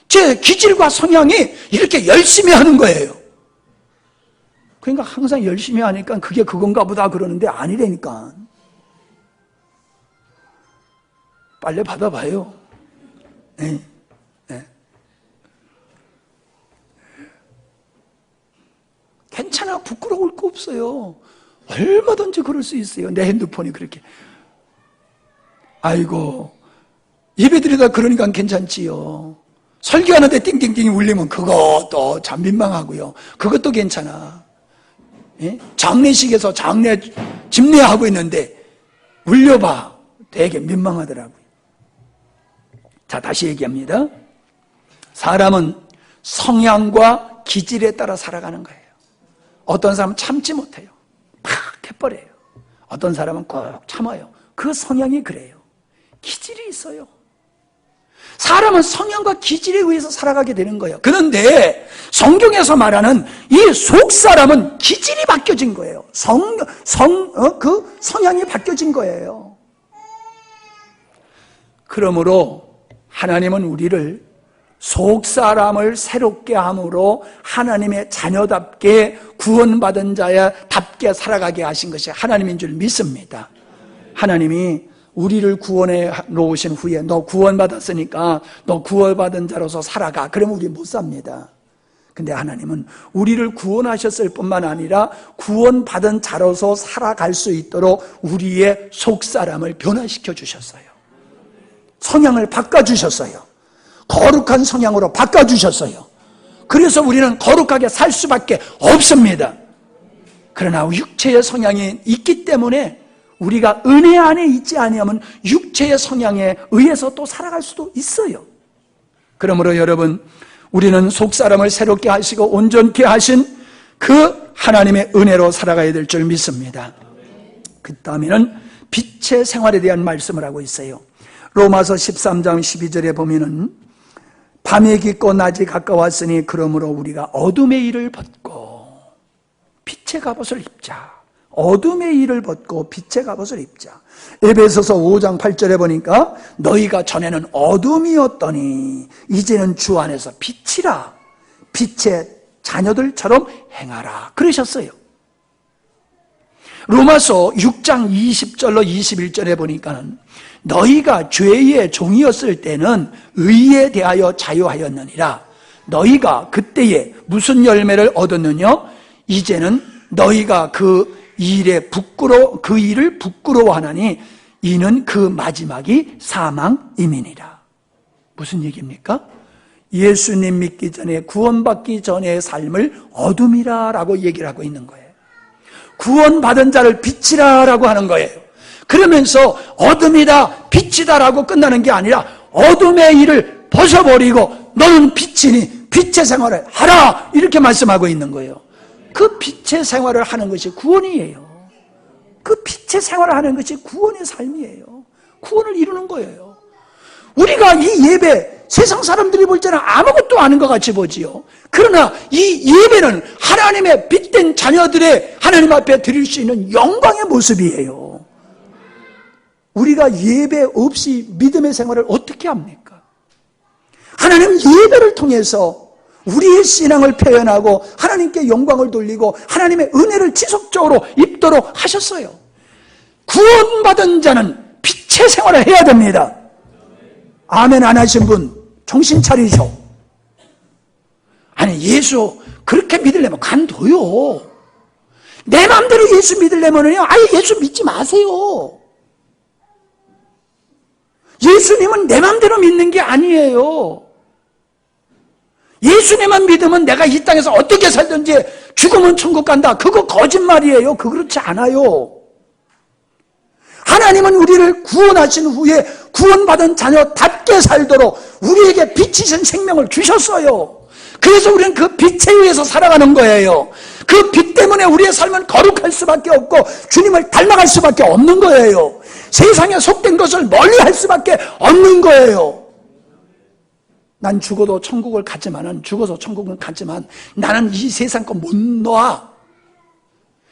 제 기질과 성향이 이렇게 열심히 하는 거예요. 그러니까 항상 열심히 하니까 그게 그건가 보다 그러는데 아니라니까. 빨리 받아봐요. 네. 네. 괜찮아. 부끄러울 거 없어요. 얼마든지 그럴 수 있어요. 내 핸드폰이 그렇게. 아이고, 예배드리다 그러니까 괜찮지요. 설교하는데 띵띵띵이 울리면 그것도 참 민망하고요. 그것도 괜찮아. 예? 장례식에서 집례하고 있는데 울려봐. 되게 민망하더라고요. 자, 다시 얘기합니다. 사람은 성향과 기질에 따라 살아가는 거예요. 어떤 사람은 참지 못해요. 팍 해버려요. 어떤 사람은 꼭 참아요. 그 성향이 그래요. 기질이 있어요. 사람은 성향과 기질에 의해서 살아가게 되는 거예요. 그런데 성경에서 말하는 이 속사람은 기질이 바뀌어진 거예요. 그 성향이 바뀌어진 거예요. 그러므로 하나님은 우리를 속사람을 새롭게 함으로 하나님의 자녀답게 구원받은 자답게 살아가게 하신 것이 하나님인 줄 믿습니다. 하나님이 우리를 구원해 놓으신 후에 너 구원받았으니까 너 구원받은 자로서 살아가. 그러면 우리 못 삽니다. 근데 하나님은 우리를 구원하셨을 뿐만 아니라 구원받은 자로서 살아갈 수 있도록 우리의 속사람을 변화시켜 주셨어요. 성향을 바꿔주셨어요. 거룩한 성향으로 바꿔주셨어요. 그래서 우리는 거룩하게 살 수밖에 없습니다. 그러나 육체의 성향이 있기 때문에 우리가 은혜 안에 있지 아니하면 육체의 성향에 의해서 또 살아갈 수도 있어요. 그러므로 여러분, 우리는 속사람을 새롭게 하시고 온전케 하신 그 하나님의 은혜로 살아가야 될 줄 믿습니다. 그 다음에는 빛의 생활에 대한 말씀을 하고 있어요. 로마서 13장 12절에 보면은 밤이 깊고 낮이 가까웠으니 그러므로 우리가 어둠의 일을 벗고 빛의 갑옷을 입자. 어둠의 일을 벗고 빛의 갑옷을 입자. 에베소서 5장 8절에 보니까 너희가 전에는 어둠이었더니 이제는 주 안에서 빛이라. 빛의 자녀들처럼 행하라. 그러셨어요. 로마서 6장 20절로 21절에 보니까는 너희가 죄의 종이었을 때는 의에 대하여 자유하였느니라. 너희가 그때에 무슨 열매를 얻었느냐? 이제는 너희가 그 일을 부끄러워하나니 이는 그 마지막이 사망임이니라. 무슨 얘기입니까? 예수님 믿기 전에 구원받기 전의 삶을 어둠이라라고 얘기를 하고 있는 거예요. 구원받은 자를 빛이라라고 하는 거예요. 그러면서 어둠이다, 빛이다라고 끝나는 게 아니라 어둠의 일을 벗어버리고 너는 빛이니 빛의 생활을 하라 이렇게 말씀하고 있는 거예요. 그 빛의 생활을 하는 것이 구원이에요. 그 빛의 생활을 하는 것이 구원의 삶이에요. 구원을 이루는 거예요. 우리가 이 예배 세상 사람들이 볼 때는 아무것도 아닌 것 같이 보지요. 그러나 이 예배는 하나님의 빛된 자녀들의 하나님 앞에 드릴 수 있는 영광의 모습이에요. 우리가 예배 없이 믿음의 생활을 어떻게 합니까? 하나님 예배를 통해서 우리의 신앙을 표현하고 하나님께 영광을 돌리고 하나님의 은혜를 지속적으로 입도록 하셨어요. 구원받은 자는 빛의 생활을 해야 됩니다. 아멘 안 하신 분 정신 차리셔. 아니 예수 그렇게 믿으려면 간둬요. 내 마음대로 예수 믿으려면요 아예 예수 믿지 마세요. 예수님은 내 마음대로 믿는 게 아니에요. 예수님만 믿으면 내가 이 땅에서 어떻게 살든지 죽으면 천국 간다. 그거 거짓말이에요. 그거 그렇지 않아요. 하나님은 우리를 구원하신 후에 구원받은 자녀답게 살도록 우리에게 빛이신 생명을 주셨어요. 그래서 우리는 그 빛에 의해서 살아가는 거예요. 그 빛 때문에 우리의 삶은 거룩할 수밖에 없고 주님을 닮아갈 수밖에 없는 거예요. 세상에 속된 것을 멀리할 수밖에 없는 거예요. 난 죽어도 천국을 가지만은 죽어서 천국은 가지만 나는 이 세상 거 못 놔.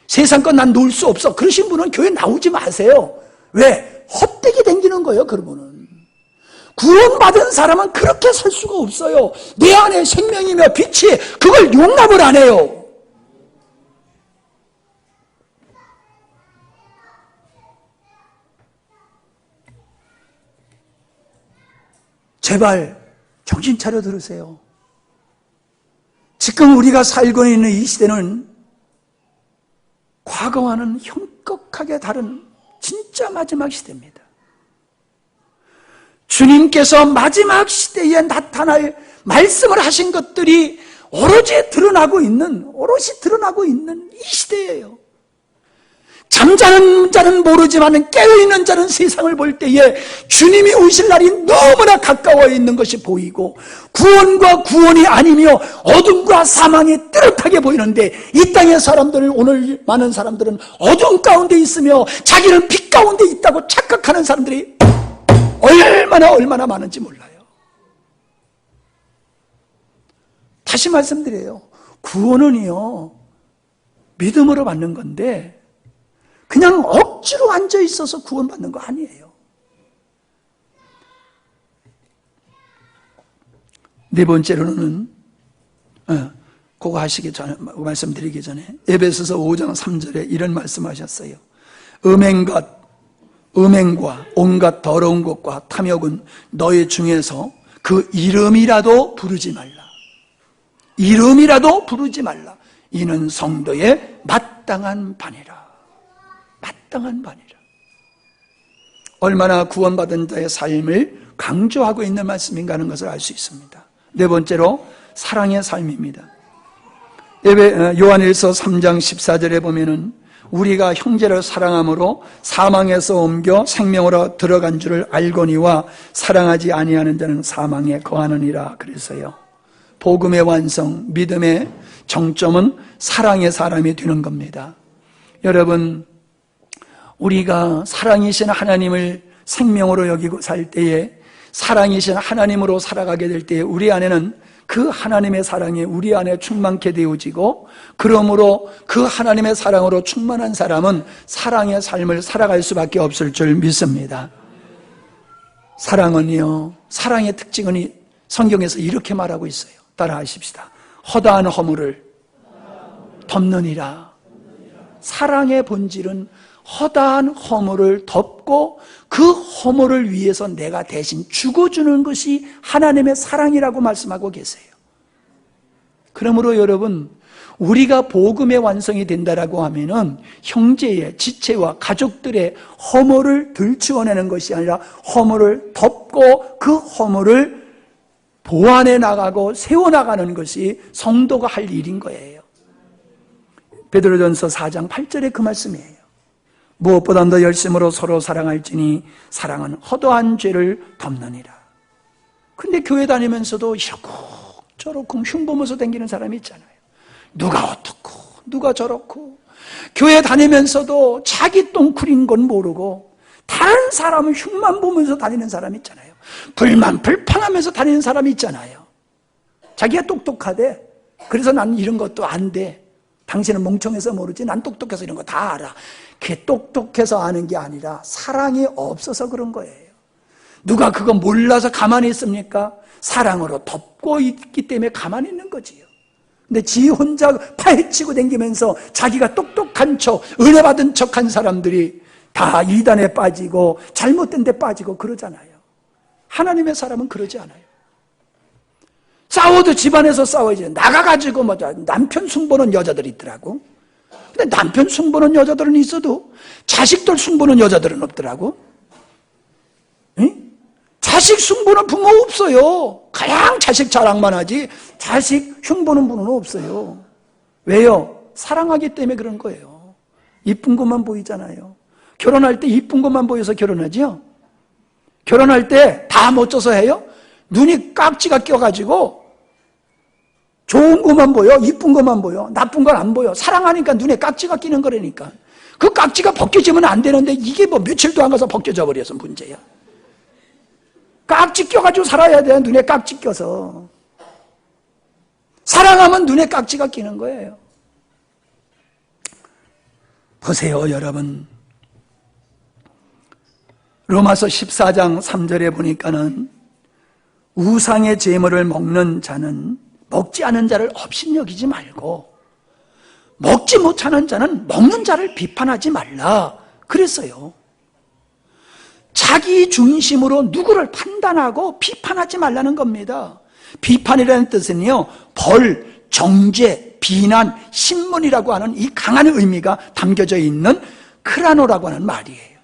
세상 거 난 놓을 수 없어. 그러신 분은 교회 나오지 마세요. 왜? 헛되게 댕기는 거예요. 그러면은 구원받은 사람은 그렇게 살 수가 없어요. 내 안에 생명이며 빛이 그걸 용납을 안 해요. 제발 정신 차려 들으세요. 지금 우리가 살고 있는 이 시대는 과거와는 현격하게 다른 진짜 마지막 시대입니다. 주님께서 마지막 시대에 나타날 말씀을 하신 것들이 오롯이 드러나고 있는 이 시대예요. 잠자는 자는 모르지만 깨어있는 자는 세상을 볼 때에 주님이 오실 날이 너무나 가까워 있는 것이 보이고, 구원과 구원이 아니며 어둠과 사망이 뚜렷하게 보이는데, 이 땅의 사람들, 오늘 많은 사람들은 어둠 가운데 있으며 자기는 빛 가운데 있다고 착각하는 사람들이 얼마나 많은지 몰라요. 다시 말씀드려요. 구원은요, 믿음으로 받는 건데 그냥 억지로 앉아 있어서 구원받는 거 아니에요. 네 번째로는 그거 하시기 전에, 말씀드리기 전에 에베소서 5장 3절에 이런 말씀하셨어요. 음행과 온갖 더러운 것과 탐욕은 너희 중에서 그 이름이라도 부르지 말라. 이름이라도 부르지 말라. 이는 성도의 마땅한 바니라. 마땅한 바니라. 얼마나 구원받은 자의 삶을 강조하고 있는 말씀인가 하는 것을 알 수 있습니다. 네 번째로 사랑의 삶입니다. 요한일서 3장 14절에 보면은 우리가 형제를 사랑함으로 사망에서 옮겨 생명으로 들어간 줄을 알거니와 사랑하지 아니하는 자는 사망에 거하느니라. 그래서요, 복음의 완성, 믿음의 정점은 사랑의 사람이 되는 겁니다. 여러분, 우리가 사랑이신 하나님을 생명으로 여기고 살 때에, 사랑이신 하나님으로 살아가게 될 때에 우리 안에는 그 하나님의 사랑이 우리 안에 충만케 되어지고, 그러므로 그 하나님의 사랑으로 충만한 사람은 사랑의 삶을 살아갈 수밖에 없을 줄 믿습니다. 사랑은요, 사랑의 특징은 성경에서 이렇게 말하고 있어요. 따라 하십시다. 허다한 허물을 덮느니라. 사랑의 본질은 허다한 허물을 덮고 그 허물을 위해서 내가 대신 죽어주는 것이 하나님의 사랑이라고 말씀하고 계세요. 그러므로 여러분, 우리가 복음의 완성이 된다라고 하면은 형제의, 지체와 가족들의 허물을 들추어내는 것이 아니라 허물을 덮고 그 허물을 보완해 나가고 세워나가는 것이 성도가 할 일인 거예요. 베드로전서 4장 8절에 그 말씀이에요. 무엇보다 더 열심으로 서로 사랑할지니 사랑은 허다한 죄를 덮느니라. 근데 교회 다니면서도 이렇고 저렇고 흉보면서 다니는 사람이 있잖아요. 누가 어떻고 누가 저렇고, 교회 다니면서도 자기 똥쿨인 건 모르고 다른 사람은 흉만 보면서 다니는 사람이 있잖아요. 불만불평하면서 다니는 사람이 있잖아요. 자기가 똑똑하대. 그래서 난 이런 것도 안 돼. 당신은 멍청해서 모르지 난 똑똑해서 이런 거 다 알아. 그게 똑똑해서 아는 게 아니라 사랑이 없어서 그런 거예요. 누가 그거 몰라서 가만히 있습니까? 사랑으로 덮고 있기 때문에 가만히 있는 거지요. 근데 지 혼자 파헤치고 다니면서 자기가 똑똑한 척, 은혜 받은 척한 사람들이 다 이단에 빠지고 잘못된 데 빠지고 그러잖아요. 하나님의 사람은 그러지 않아요. 싸워도 집안에서 싸워야지. 나가가지고 남편 숭보는 여자들이 있더라고. 근데 남편 숭보는 여자들은 있어도 자식들 숭보는 여자들은 없더라고. 응? 자식 숭보는 부모 없어요. 그냥 자식 자랑만 하지 자식 흉보는 분은 없어요. 왜요? 사랑하기 때문에 그런 거예요. 이쁜 것만 보이잖아요. 결혼할 때 이쁜 것만 보여서 결혼하죠. 결혼할 때 다 멋져서 해요. 눈이 깍지가 껴가지고 좋은 것만 보여, 이쁜 것만 보여, 나쁜 건 안 보여. 사랑하니까 눈에 깍지가 끼는 거라니까. 그 깍지가 벗겨지면 안 되는데 이게 뭐 며칠도 안 가서 벗겨져 버려서 문제야. 깍지 껴가지고 살아야 돼. 눈에 깍지 껴서. 사랑하면 눈에 깍지가 끼는 거예요. 보세요, 여러분. 로마서 14장 3절에 보니까는 우상의 제물을 먹는 자는 먹지 않은 자를 업신여기지 말고 먹지 못하는 자는 먹는 자를 비판하지 말라 그랬어요. 자기 중심으로 누구를 판단하고 비판하지 말라는 겁니다. 비판이라는 뜻은요, 벌, 정죄, 비난, 신문이라고 하는 이 강한 의미가 담겨져 있는 크라노라고 하는 말이에요.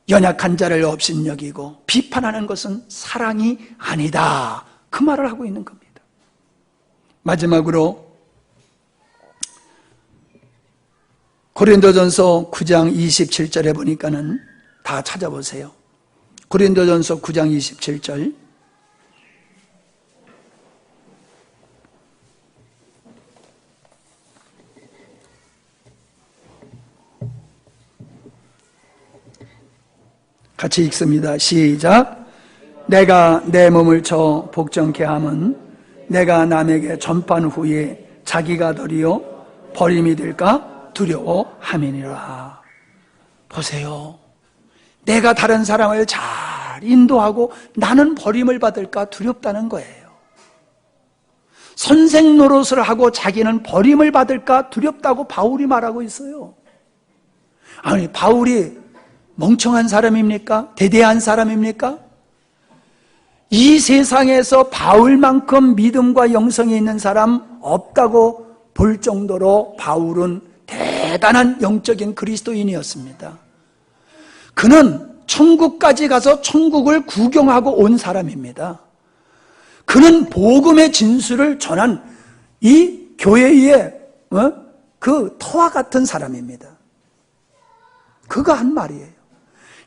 연약한 자를 업신여기고 비판하는 것은 사랑이 아니다. 그 말을 하고 있는 겁니다. 마지막으로 고린도전서 9장 27절에 보니까는 다 찾아보세요. 고린도전서 9장 27절. 같이 읽습니다. 시작. 내가 내 몸을 쳐 복종케 함은 내가 남에게 전파한 후에 자기가 도리어 버림이 될까 두려워함이니라. 보세요. 내가 다른 사람을 잘 인도하고 나는 버림을 받을까 두렵다는 거예요. 선생 노릇을 하고 자기는 버림을 받을까 두렵다고 바울이 말하고 있어요. 아니, 바울이 멍청한 사람입니까? 대대한 사람입니까? 이 세상에서 바울만큼 믿음과 영성이 있는 사람 없다고 볼 정도로 바울은 대단한 영적인 그리스도인이었습니다. 그는 천국까지 가서 천국을 구경하고 온 사람입니다. 그는 복음의 진술을 전한 이 교회의 그 터와 같은 사람입니다. 그가 한 말이에요.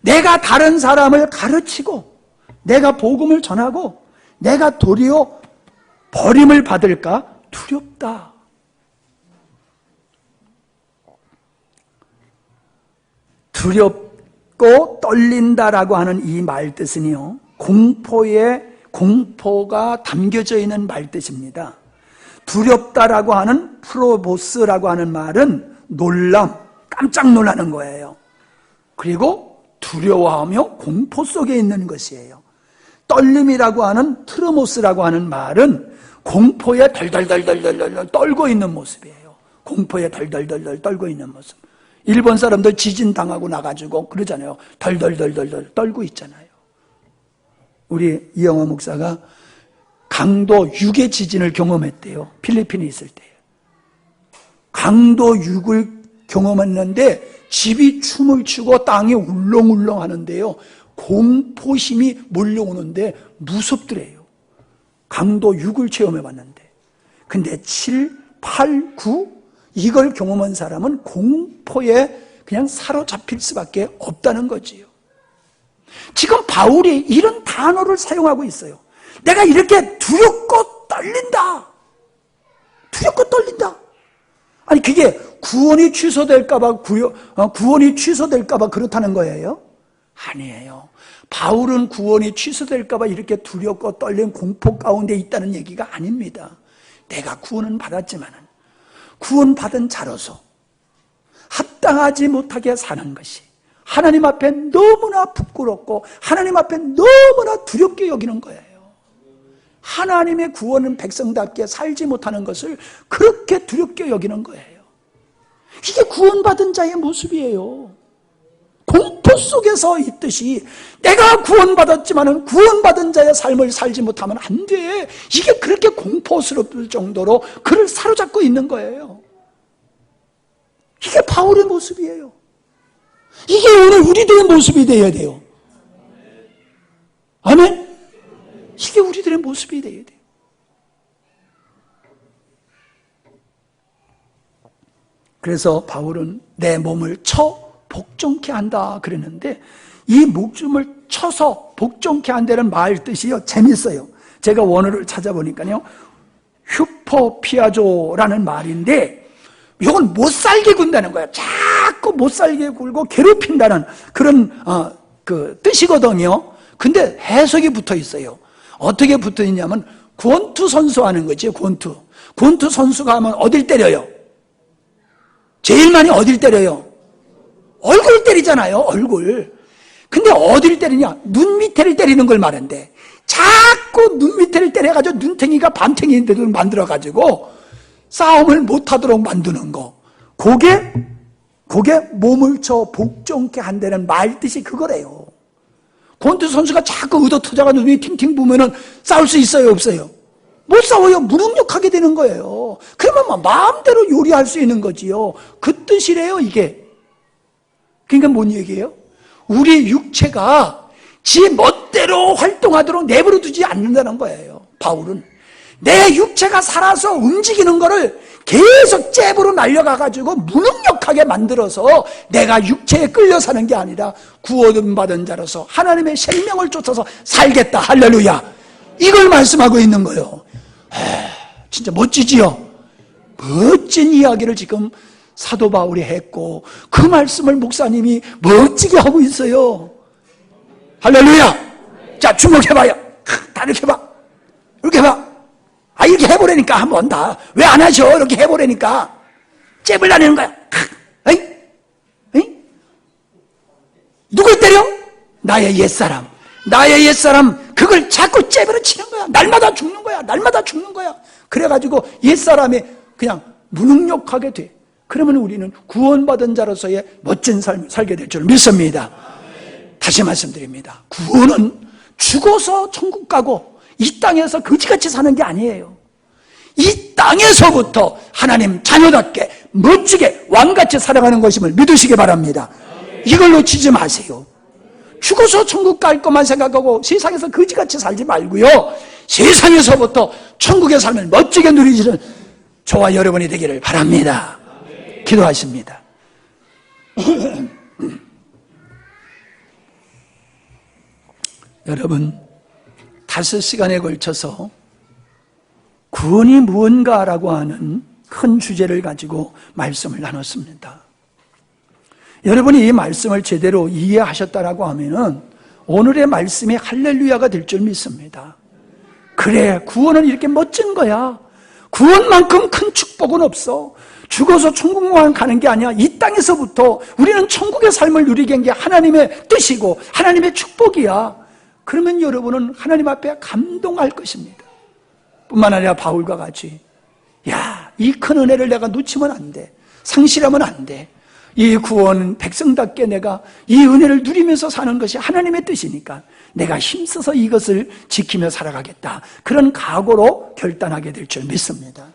내가 다른 사람을 가르치고 내가 복음을 전하고 내가 도리어 버림을 받을까 두렵다. 두렵고 떨린다라고 하는 이 말뜻은요, 공포가 담겨져 있는 말뜻입니다. 두렵다라고 하는 프로보스라고 하는 말은 놀람, 깜짝 놀라는 거예요. 그리고 두려워하며 공포 속에 있는 것이에요. 떨림이라고 하는 트르모스라고 하는 말은 공포에 덜덜덜덜덜 떨고 있는 모습이에요. 공포에 덜덜덜덜 떨고 있는 모습. 일본 사람들 지진 당하고 나가지고 그러잖아요. 덜덜덜덜 떨고 있잖아요. 우리 이영화 목사가 강도 6의 지진을 경험했대요. 필리핀에 있을 때. 강도 6을 경험했는데 집이 춤을 추고 땅이 울렁울렁 하는데요. 공포심이 몰려오는데 무섭더래요. 강도 6을 체험해봤는데. 근데 7, 8, 9 이걸 경험한 사람은 공포에 그냥 사로잡힐 수밖에 없다는 거지요. 지금 바울이 이런 단어를 사용하고 있어요. 내가 이렇게 두렵고 떨린다. 두렵고 떨린다. 아니, 그게 구원이 취소될까봐 그렇다는 거예요? 아니에요. 바울은 구원이 취소될까봐 이렇게 두렵고 떨린 공포 가운데 있다는 얘기가 아닙니다. 내가 구원은 받았지만은 구원받은 자로서 합당하지 못하게 사는 것이 하나님 앞에 너무나 부끄럽고 하나님 앞에 너무나 두렵게 여기는 거예요. 하나님의 구원은 백성답게 살지 못하는 것을 그렇게 두렵게 여기는 거예요. 이게 구원받은 자의 모습이에요. 공포 속에서 있듯이 내가 구원받았지만은 구원받은 자의 삶을 살지 못하면 안 돼. 이게 그렇게 공포스러울 정도로 그를 사로잡고 있는 거예요. 이게 바울의 모습이에요. 이게 오늘 우리들의 모습이 되어야 돼요. 아멘? 이게 우리들의 모습이 되어야 돼요. 그래서 바울은 내 몸을 쳐 복종케 한다 그랬는데 이 목숨을 쳐서 복종케 한다는 말 뜻이요 재밌어요. 제가 원어를 찾아보니까요 휴포피아조라는 말인데 이건 못살게 군다는 거예요. 자꾸 못살게 굴고 괴롭힌다는 그런 그 뜻이거든요. 근데 해석이 붙어 있어요. 어떻게 붙어 있냐면 권투 선수 하는 거지. 권투 선수가 하면 어딜 때려요? 제일 많이 어딜 때려요? 얼굴 때리잖아요. 얼굴. 근데 어딜 때리냐? 눈 밑에를 때리는 걸 말한대. 자꾸 눈 밑에를 때려가지고 눈탱이가 밤탱이인데도 만들어가지고 싸움을 못하도록 만드는 거. 그게 몸을 쳐 복종케 한다는 말 뜻이 그거래요. 권투 선수가 자꾸 의도투자가 눈이 팅팅 부면은 싸울 수 있어요, 없어요? 못 싸워요. 무능력하게 되는 거예요. 그러면 마음대로 요리할 수 있는 거지요. 그 뜻이래요, 이게. 그러니까 뭔 얘기예요? 우리 육체가 지 멋대로 활동하도록 내버려 두지 않는다는 거예요. 바울은 내 육체가 살아서 움직이는 거를 계속 잽으로 날려가가지고 무능력하게 만들어서 내가 육체에 끌려 사는 게 아니라 구원받은 자로서 하나님의 생명을 쫓아서 살겠다. 할렐루야. 이걸 말씀하고 있는 거예요. 진짜 멋지지요? 멋진 이야기를 지금 사도 바울이 했고 그 말씀을 목사님이 멋지게 하고 있어요. 할렐루야. 자, 주목해봐요. 다 이렇게 봐. 이렇게 봐. 이렇게 해보라니까 한번 다. 왜 안 하죠? 이렇게 해보라니까. 잽을 나내는 거야. 에이? 에이? 누굴 때려? 나의 옛사람. 나의 옛사람. 그걸 자꾸 잽으로 치는 거야. 날마다 죽는 거야. 날마다 죽는 거야. 그래가지고 옛사람이 그냥 무능력하게 돼. 그러면 우리는 구원받은 자로서의 멋진 삶을 살게 될 줄 믿습니다. 다시 말씀드립니다. 구원은 죽어서 천국 가고 이 땅에서 거지같이 사는 게 아니에요. 이 땅에서부터 하나님 자녀답게 멋지게 왕같이 살아가는 것임을 믿으시기 바랍니다. 이걸 놓치지 마세요. 죽어서 천국 갈 것만 생각하고 세상에서 거지같이 살지 말고요. 세상에서부터 천국의 삶을 멋지게 누리시는 저와 여러분이 되기를 바랍니다. 기도하십니다. 여러분, 5시간에 걸쳐서 구원이 무언가라고 하는 큰 주제를 가지고 말씀을 나눴습니다. 여러분이 이 말씀을 제대로 이해하셨다라고 하면은 오늘의 말씀이 할렐루야가 될 줄 믿습니다. 그래, 구원은 이렇게 멋진 거야. 구원만큼 큰 축복은 없어. 죽어서 천국만 가는 게 아니야. 이 땅에서부터 우리는 천국의 삶을 누리게 한 게 하나님의 뜻이고 하나님의 축복이야. 그러면 여러분은 하나님 앞에 감동할 것입니다. 뿐만 아니라 바울과 같이 야, 이 큰 은혜를 내가 놓치면 안 돼. 상실하면 안 돼. 이 구원 백성답게 내가 이 은혜를 누리면서 사는 것이 하나님의 뜻이니까 내가 힘써서 이것을 지키며 살아가겠다. 그런 각오로 결단하게 될 줄 믿습니다.